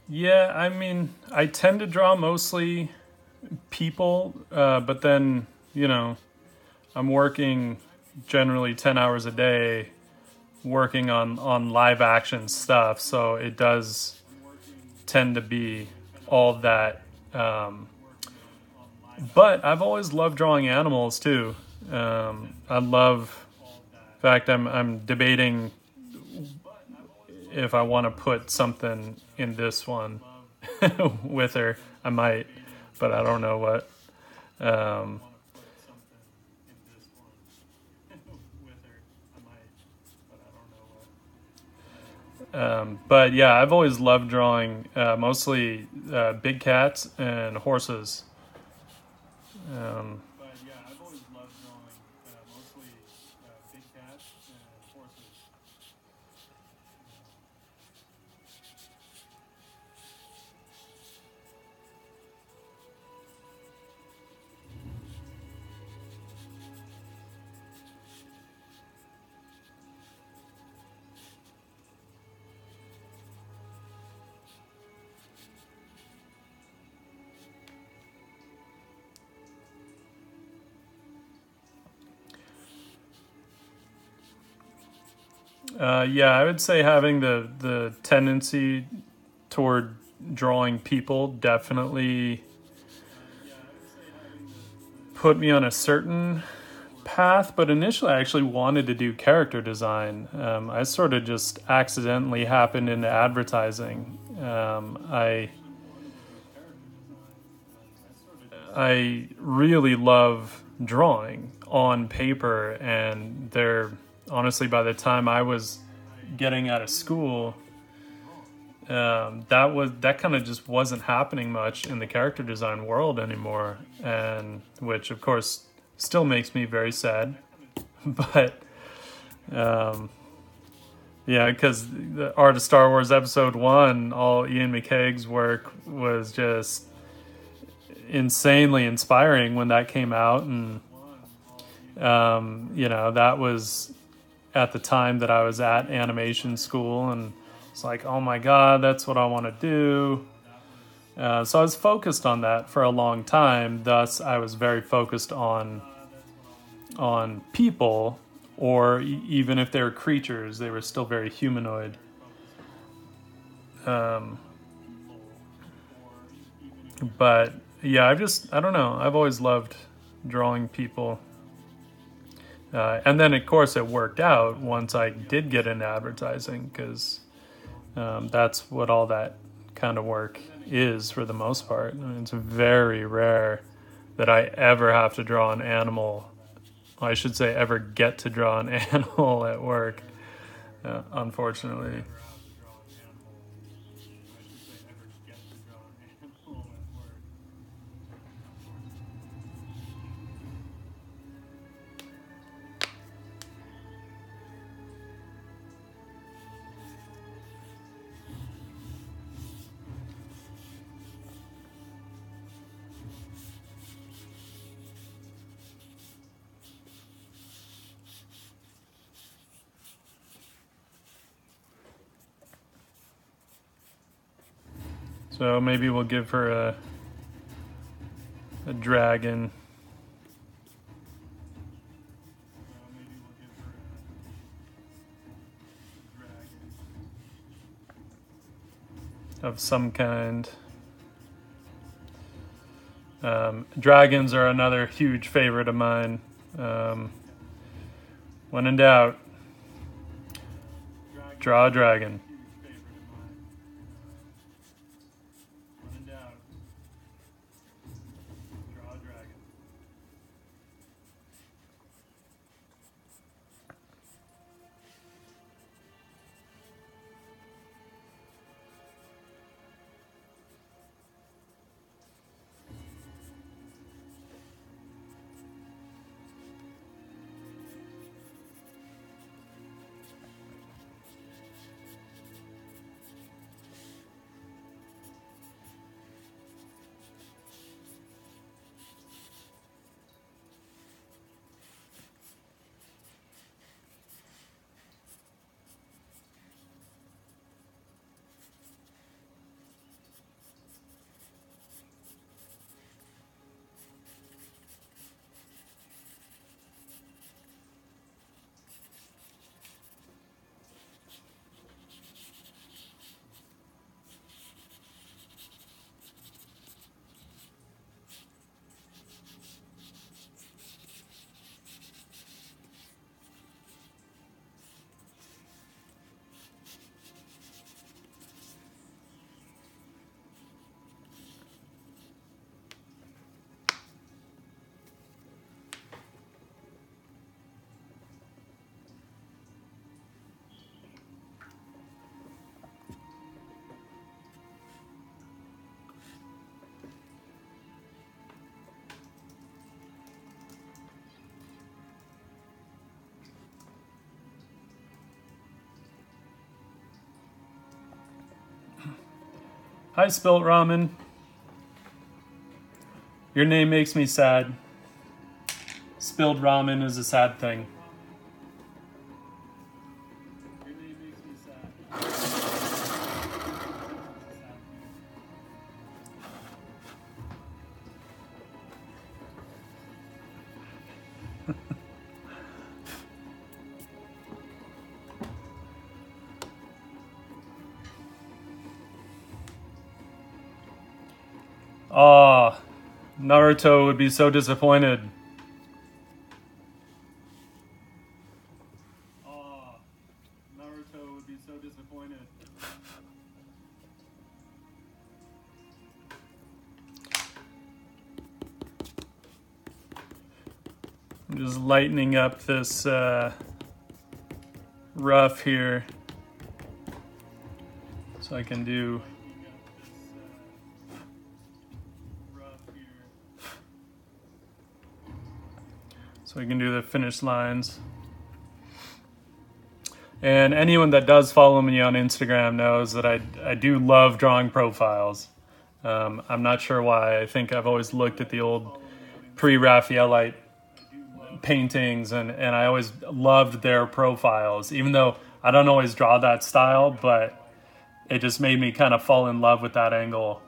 Yeah, I mean, I tend to draw mostly people, but then, I'm working generally 10 hours a day working on live action stuff, so it does tend to be all that. But I've always loved drawing animals too. I love, in fact, I'm debating if I want to put something in this one with her. I might, but I don't know what. But yeah, I've always loved drawing mostly big cats and horses. Yeah, I would say having the tendency toward drawing people definitely put me on a certain path, but initially I actually wanted to do character design. I sort of just accidentally happened into advertising. I really love drawing on paper, and honestly, by the time I was getting out of school, that kind of just wasn't happening much in the character design world anymore, and which of course still makes me very sad. But yeah, because the Art of Star Wars Episode 1, all Ian McCaig's work was just insanely inspiring when that came out. And, that was at the time that I was at animation school. And it's like, oh my God, that's what I want to do. So I was focused on that for a long time. Thus, I was very focused on people, or even if they were creatures, they were still very humanoid. But yeah, I don't know. I've always loved drawing people. And then, of course, it worked out once I did get into advertising, because that's what all that kind of work is for the most part. I mean, it's very rare that I ever have to draw an animal. I should say ever get to draw an animal at work, unfortunately. So maybe we'll give her a dragon. Of some kind. Dragons are another huge favorite of mine. When in doubt, draw a dragon. Hi, Spilt Ramen. Your name makes me sad. Spilled ramen is a sad thing. Ah, Naruto would be so disappointed. Naruto would be so disappointed. just lightening up this rough here so I can do the finished lines. And anyone that does follow me on Instagram knows that I do love drawing profiles. I'm not sure why. I think I've always looked at the old pre-Raphaelite paintings and I always loved their profiles, even though I don't always draw that style, but it just made me kind of fall in love with that angle.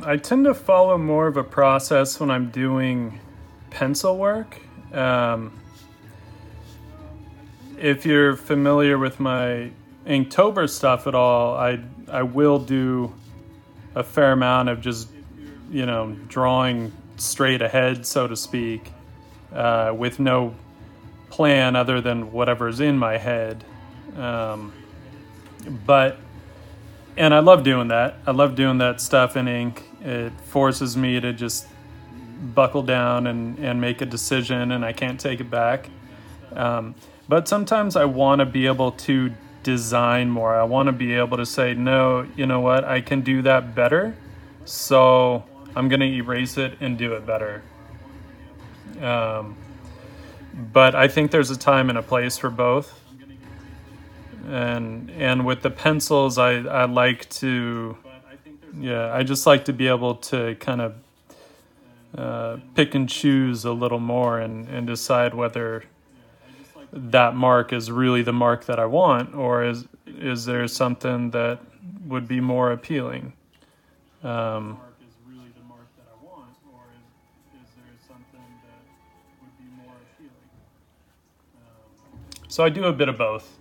I tend to follow more of a process when I'm doing pencil work. If you're familiar with my Inktober stuff at all, I will do a fair amount of just, you know, drawing straight ahead, so to speak, with no plan other than whatever's in my head. And I love doing that. I love doing that stuff in ink. It forces me to just buckle down and make a decision, and I can't take it back. But sometimes I want to be able to design more. I want to be able to say, no, you know what, I can do that better, so I'm going to erase it and do it better. But I think there's a time and a place for both. And with the pencils, I like to Yeah, I just like to be able to kind of pick and choose a little more and decide whether that mark is really the mark that I want, or is there something that would be more appealing. So I do a bit of both.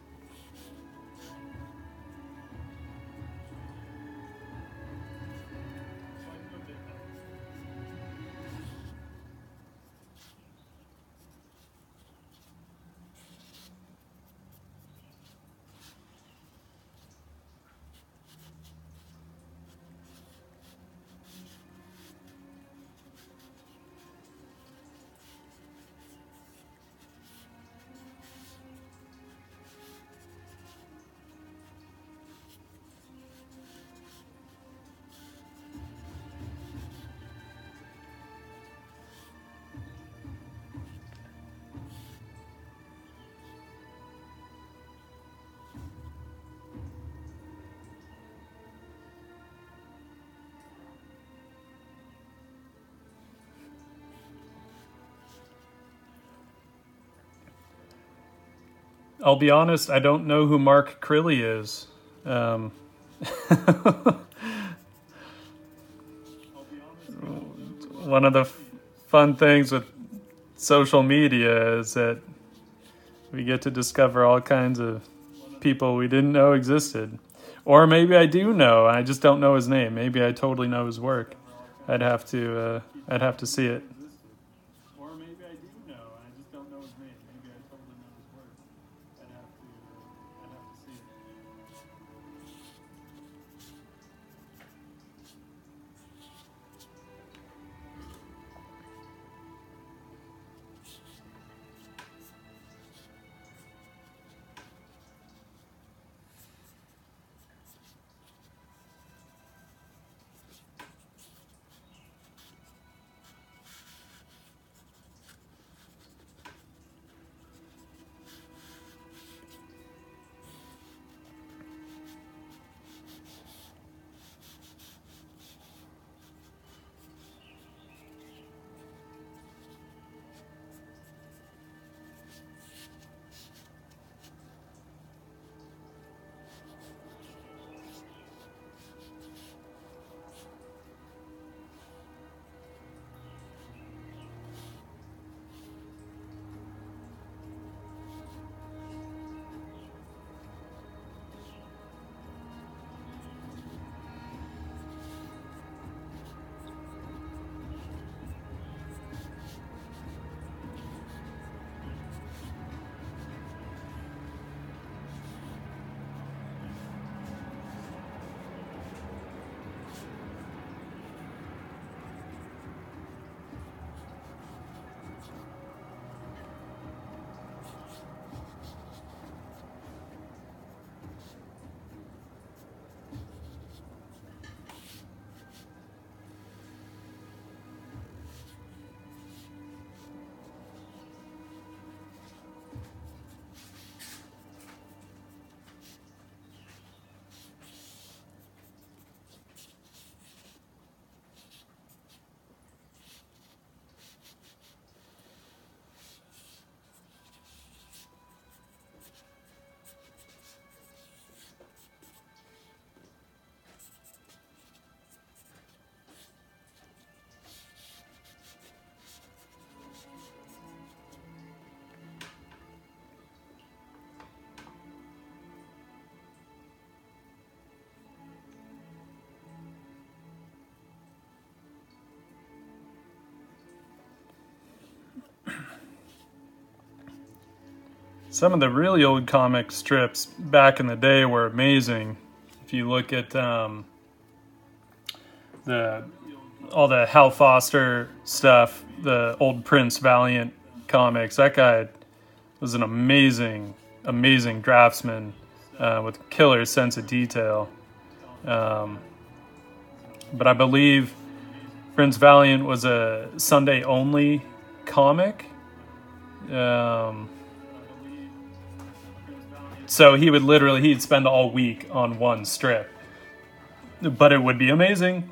I'll be honest, I don't know who Mark Crilly is. One of the fun things with social media is that we get to discover all kinds of people we didn't know existed. Or maybe I do know, I just don't know his name. Maybe I totally know his work. I'd have to see it. Some of the really old comic strips back in the day were amazing. If you look at all the Hal Foster stuff, the old Prince Valiant comics, that guy was an amazing draftsman with a killer sense of detail. But I believe Prince Valiant was a Sunday only comic. So he'd spend all week on one strip. but it would be amazing.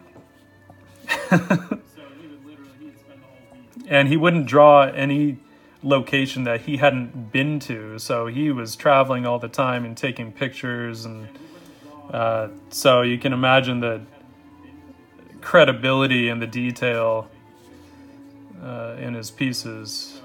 And he wouldn't draw any location that he hadn't been to, so he was traveling all the time and taking pictures, and so you can imagine the credibility and the detail in his pieces.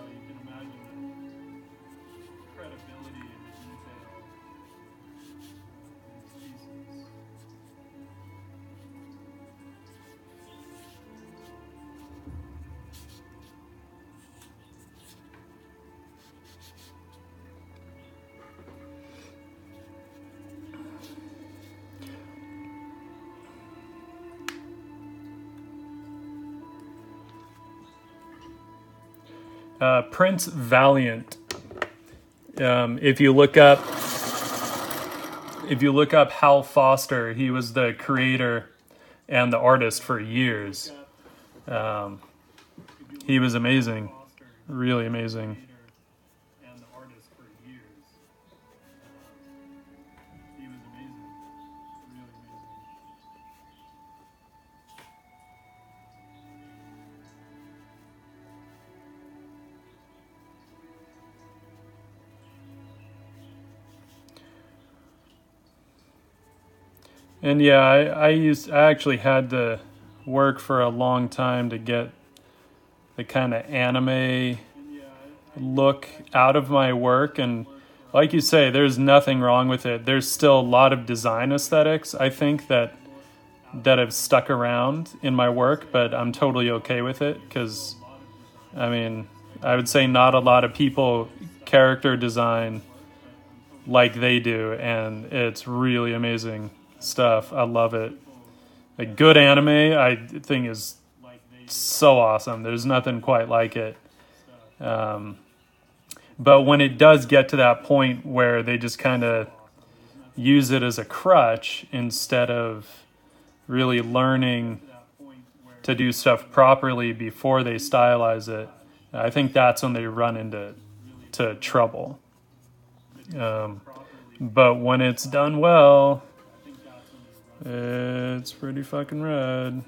Prince Valiant. If you look up Hal Foster, he was the creator and the artist for years. He was amazing, really amazing. And yeah, I actually had to work for a long time to get the kind of anime look out of my work. And like you say, there's nothing wrong with it. There's still a lot of design aesthetics, I think, that have stuck around in my work, but I'm totally okay with it because, I mean, I would say not a lot of people character design like they do, and it's really amazing stuff. I love it. A good anime, I think, is so awesome. There's nothing quite like it. But when it does get to that point where they just kind of use it as a crutch instead of really learning to do stuff properly before they stylize it, I think that's when they run into trouble. But when it's done well, it's pretty fucking rad.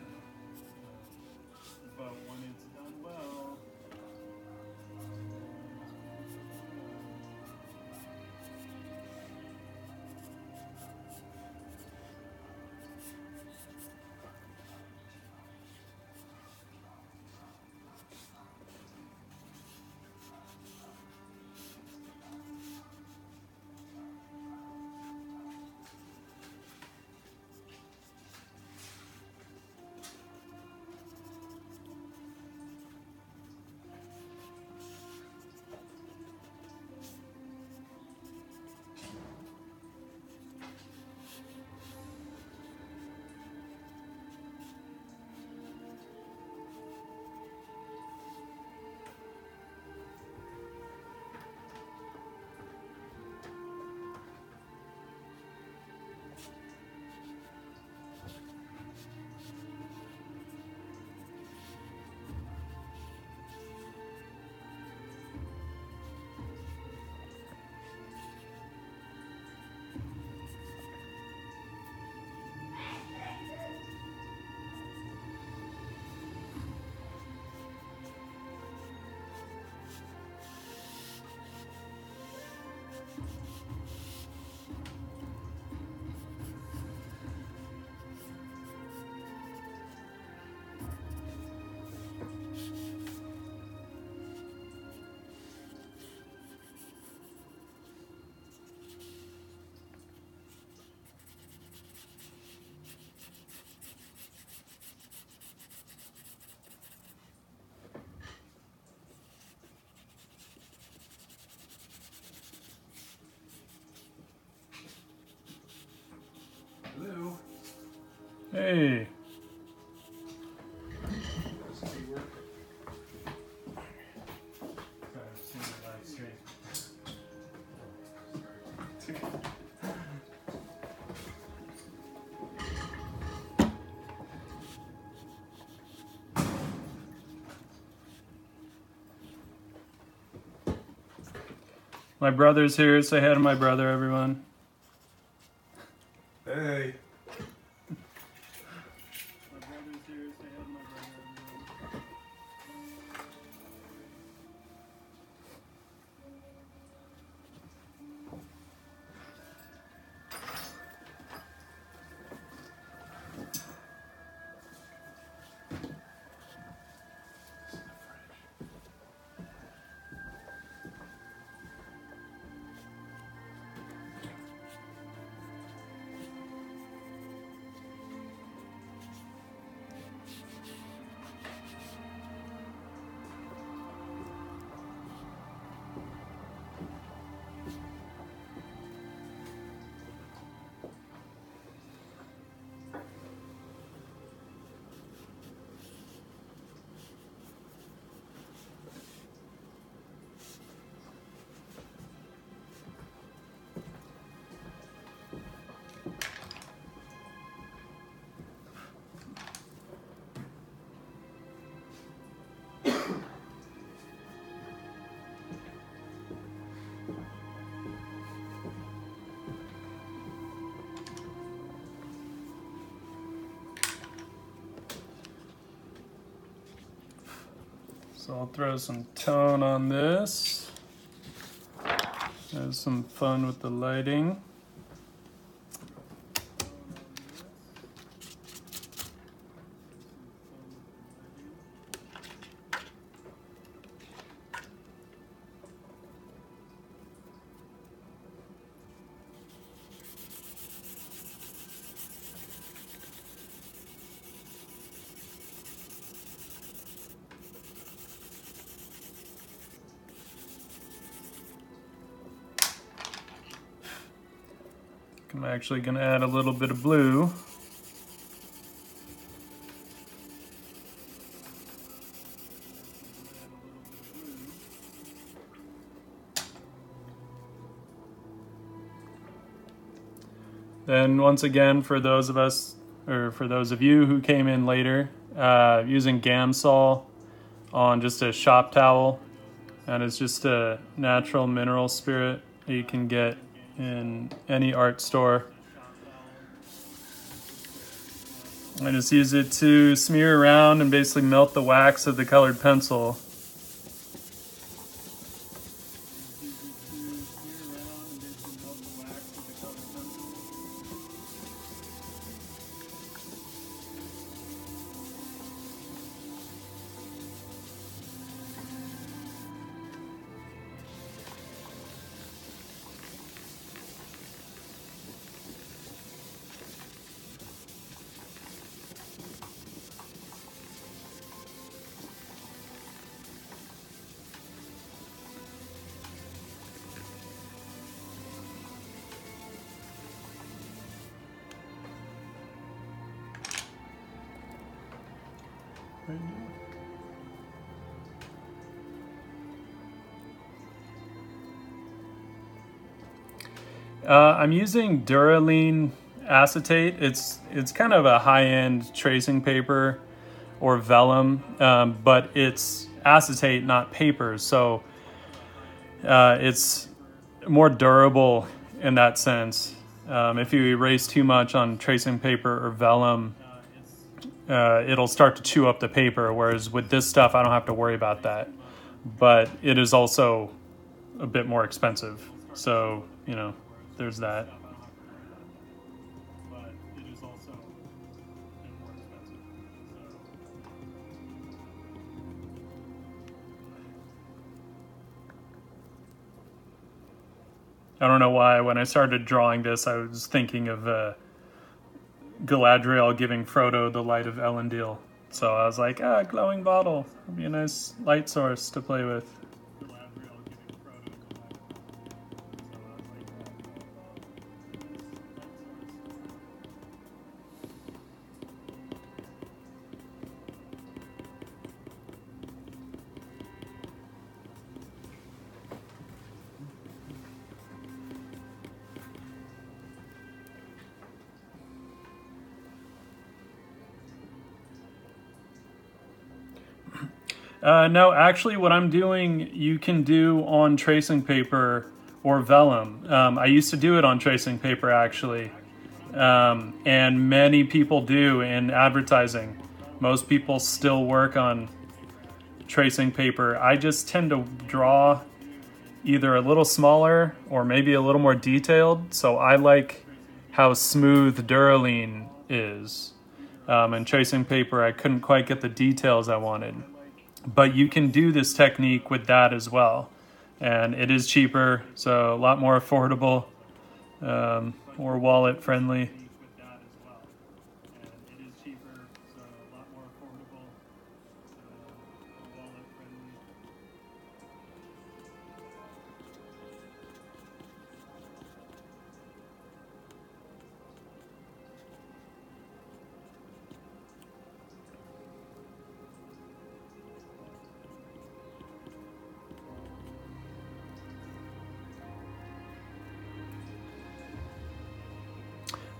Hey. My brother's here. Say hi to my brother, everyone. Hey. So I'll throw some tone on this. Have some fun with the lighting. I'm actually going to add a little bit of blue. Then once again, for those of us, or for those of you who came in later, using Gamsol on just a shop towel, and it's just a natural mineral spirit that you can get in any art store. I just use it to smear around and basically melt the wax of the colored pencil. I'm using Dura-lene acetate. It's kind of a high-end tracing paper or vellum, but it's acetate, not paper, so it's more durable in that sense. If you erase too much on tracing paper or vellum, it'll start to chew up the paper, whereas with this stuff I don't have to worry about that. But it is also a bit more expensive, so you know, there's that. But it is also a bit more expensive. I don't know why when I started drawing this I was thinking of Galadriel giving Frodo the light of Elendil. So I was like, glowing bottle would be a nice light source to play with. No, actually what I'm doing, you can do on tracing paper or vellum. I used to do it on tracing paper actually, and many people do in advertising. Most people still work on tracing paper. I just tend to draw either a little smaller or maybe a little more detailed, so I like how smooth Dura-lene is. And tracing paper, I couldn't quite get the details I wanted. But you can do this technique with that as well. And it is cheaper, so a lot more affordable, more wallet friendly.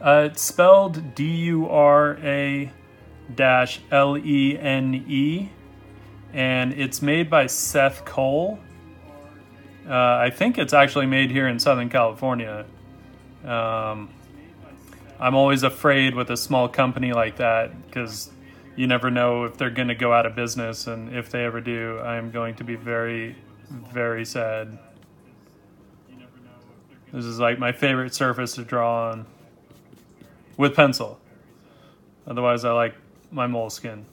It's spelled Dura-lene, and it's made by Seth Cole. I think it's actually made here in Southern California. I'm always afraid with a small company like that because you never know if they're going to go out of business, and if they ever do, I'm going to be very, very sad. This is like my favorite surface to draw on with pencil. Otherwise, I like my moleskin.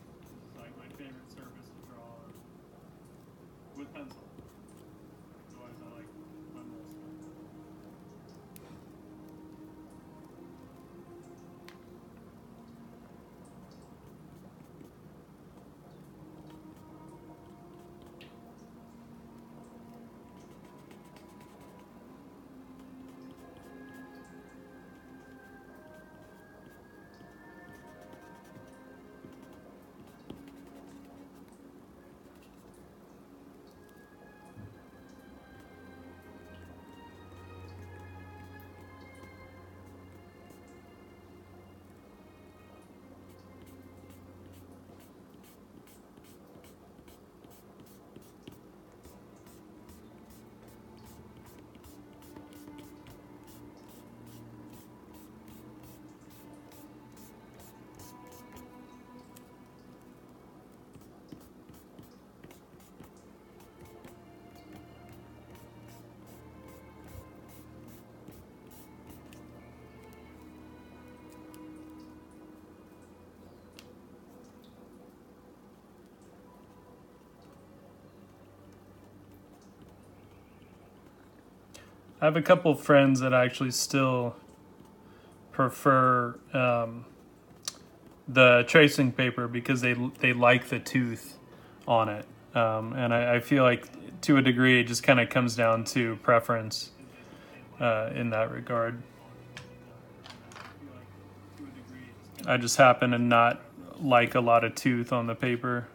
I have a couple of friends that actually still prefer the tracing paper because they like the tooth on it, and I feel like to a degree it just kind of comes down to preference in that regard. I just happen to not like a lot of tooth on the paper.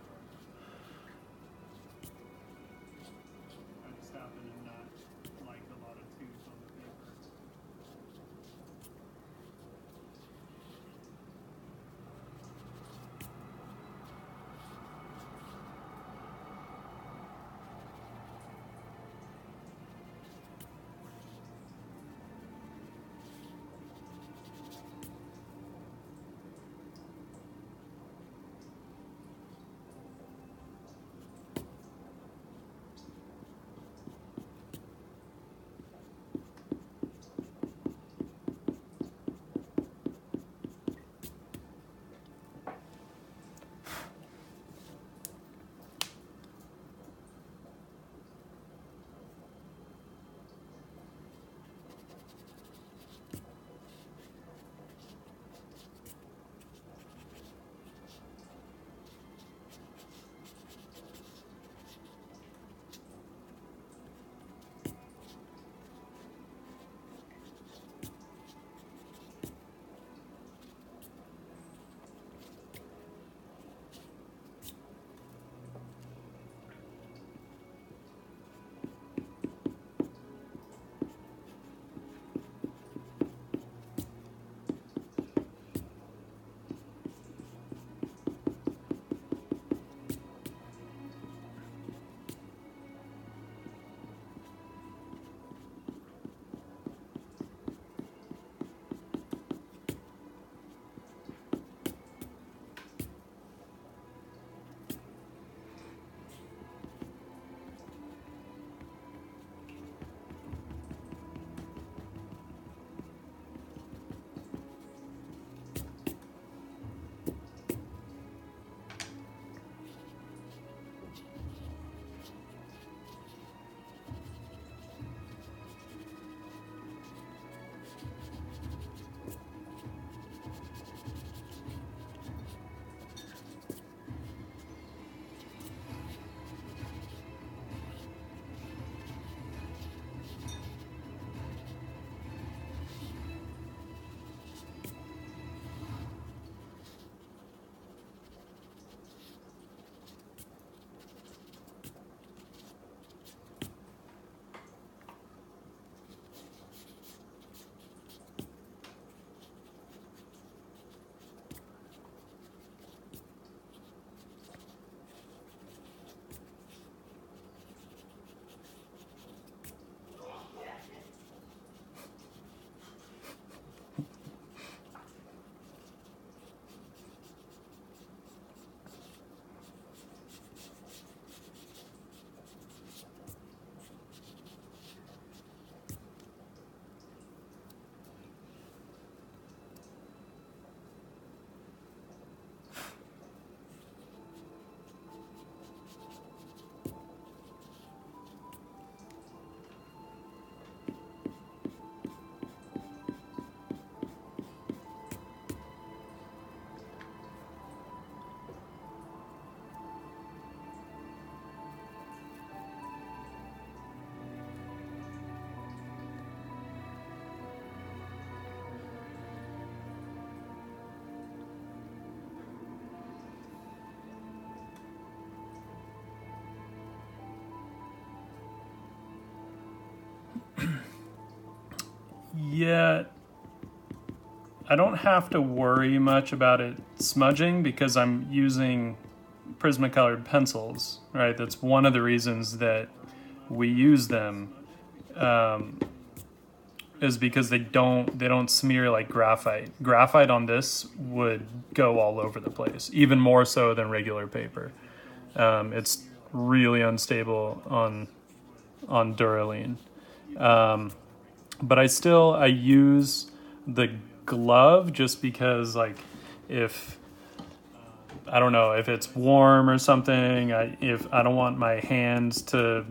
yet I don't have to worry much about it smudging because I'm using Prismacolor pencils, right? That's one of the reasons that we use them, is because they don't smear like graphite. Graphite on this would go all over the place, even more so than regular paper. It's really unstable on Dura-lene. But I use the glove just because, like, if I don't know if it's warm or something, if I don't want my hands to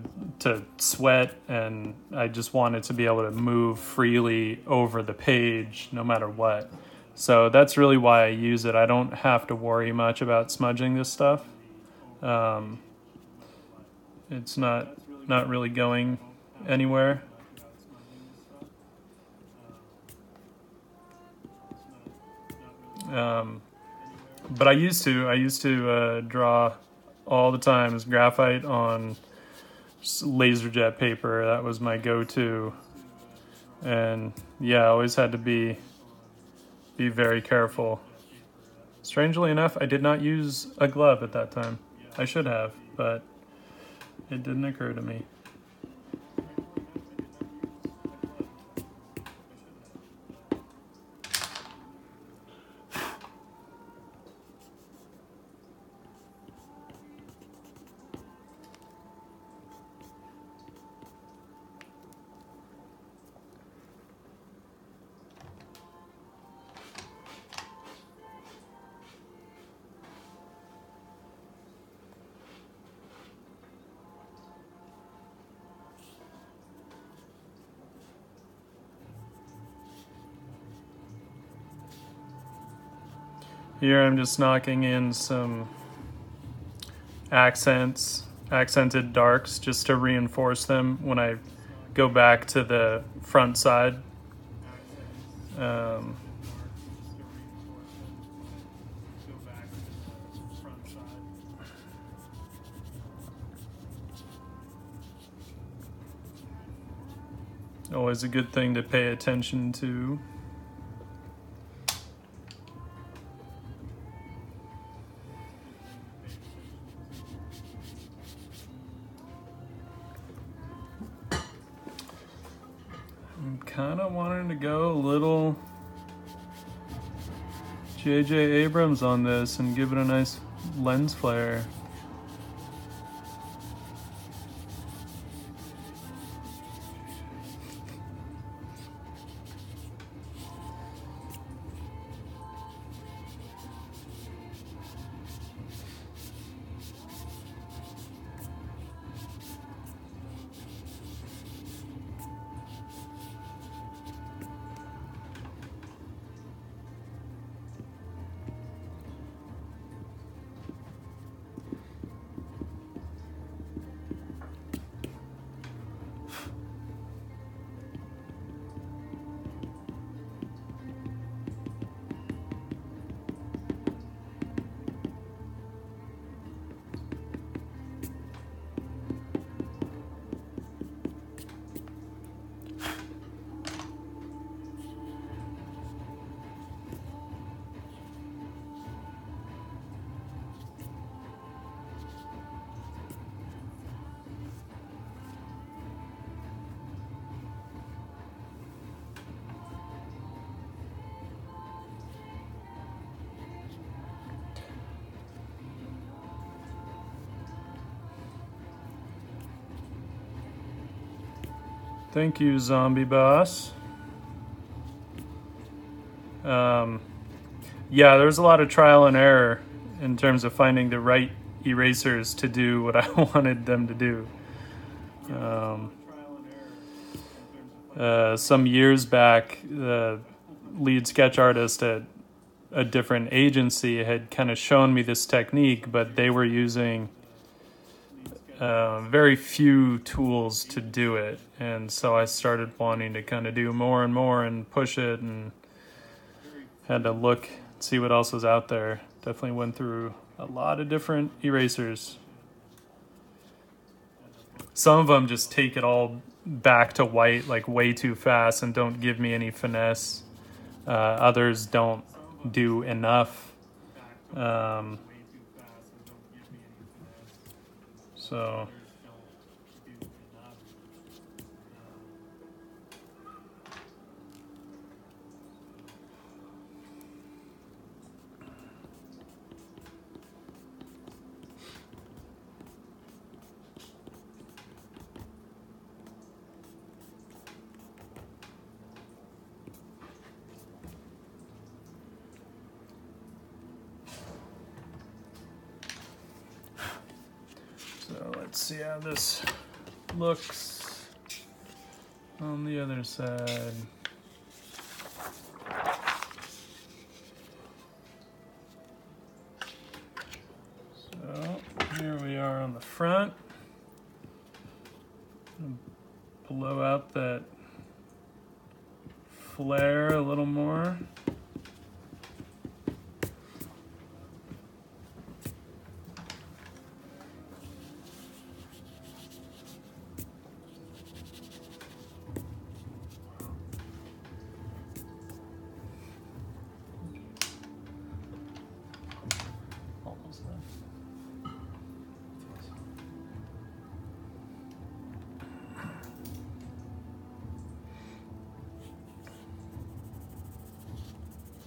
sweat, and I just want it to be able to move freely over the page no matter what. So that's really why I use it. I don't have to worry much about smudging this stuff. It's not really going anywhere. But I used to draw all the time as graphite on LaserJet paper. That was my go-to, and yeah, I always had to be very careful. Strangely enough, I did not use a glove at that time. I should have, but it didn't occur to me. Here I'm just knocking in some accented darks just to reinforce them when I go back to the front side. Always a good thing to pay attention to. I'm kind of wanting to go a little J.J. Abrams on this and give it a nice lens flare. Thank you, Zombie Boss. Yeah, there's a lot of trial and error in terms of finding the right erasers to do what I wanted them to do. Some years back, the lead sketch artist at a different agency had kind of shown me this technique, but they were using very few tools to do it, and so I started wanting to kind of do more and more and push it, and had to look, see what else was out there. Definitely went through a lot of different erasers. some of them just take it all back to white like way too fast and don't give me any finesse. Others don't do enough. So let's see how this looks on the other side. So here we are on the front. Blow out that flare a little more.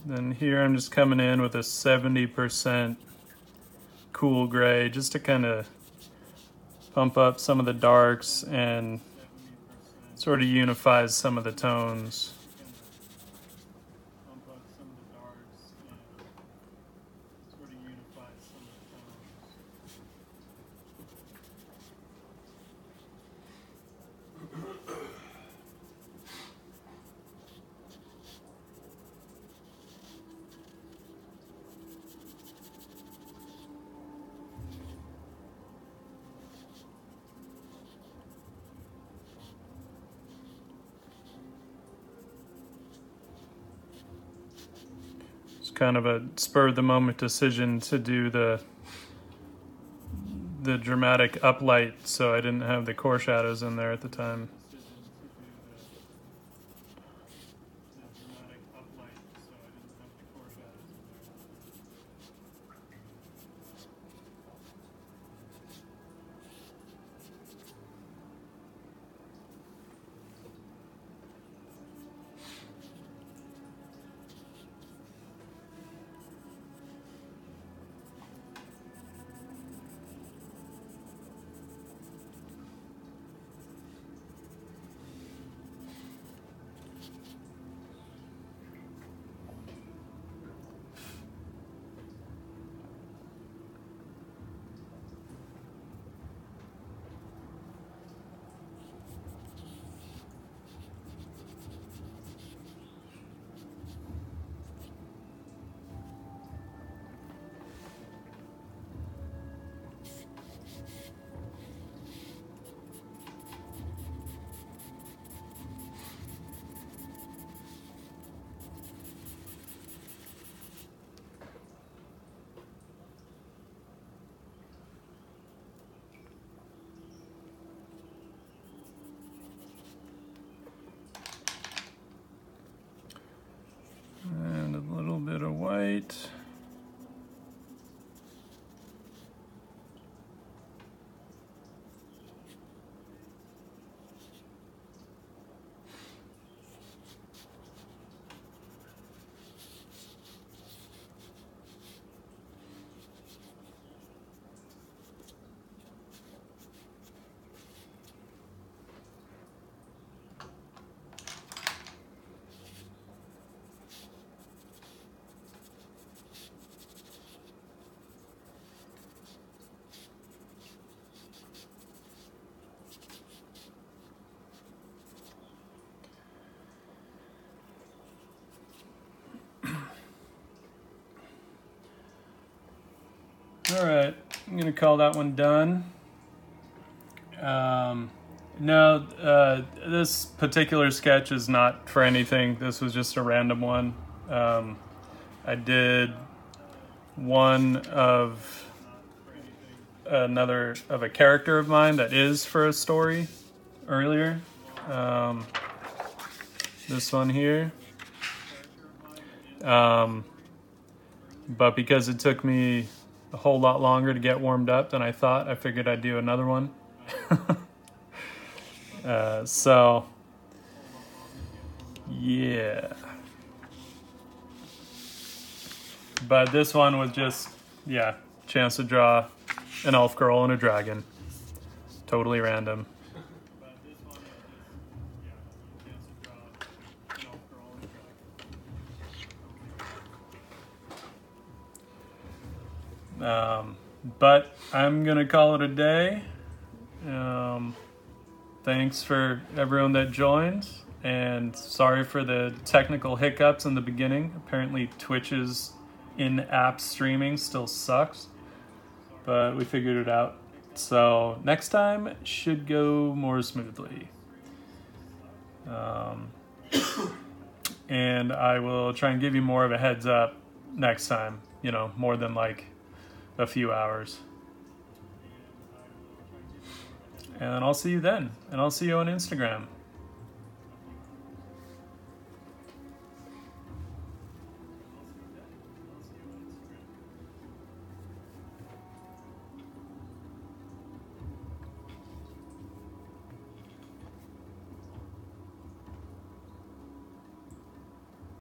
Then here I'm just coming in with a 70% cool gray just to kind of pump up some of the darks and sort of unifies some of the tones. Kind of a spur of the moment decision to do the dramatic uplight, so I didn't have the core shadows in there at the time. And a little bit of white. All right, I'm gonna call that one done. This particular sketch is not for anything. This was just a random one. I did one of another of a character of mine that is for a story earlier. This one here. But because it took me a whole lot longer to get warmed up than I thought, I figured I'd do another one. So, yeah. But this one was just, yeah, chance to draw an elf girl and a dragon. Totally random. But I'm gonna call it a day. Thanks for everyone that joined, and sorry for the technical hiccups in the beginning. Apparently Twitch's in-app streaming still sucks, but we figured it out. So next time it should go more smoothly. And I will try and give you more of a heads up next time, you know, more than like a few hours. And I'll see you then. And I'll see you on Instagram.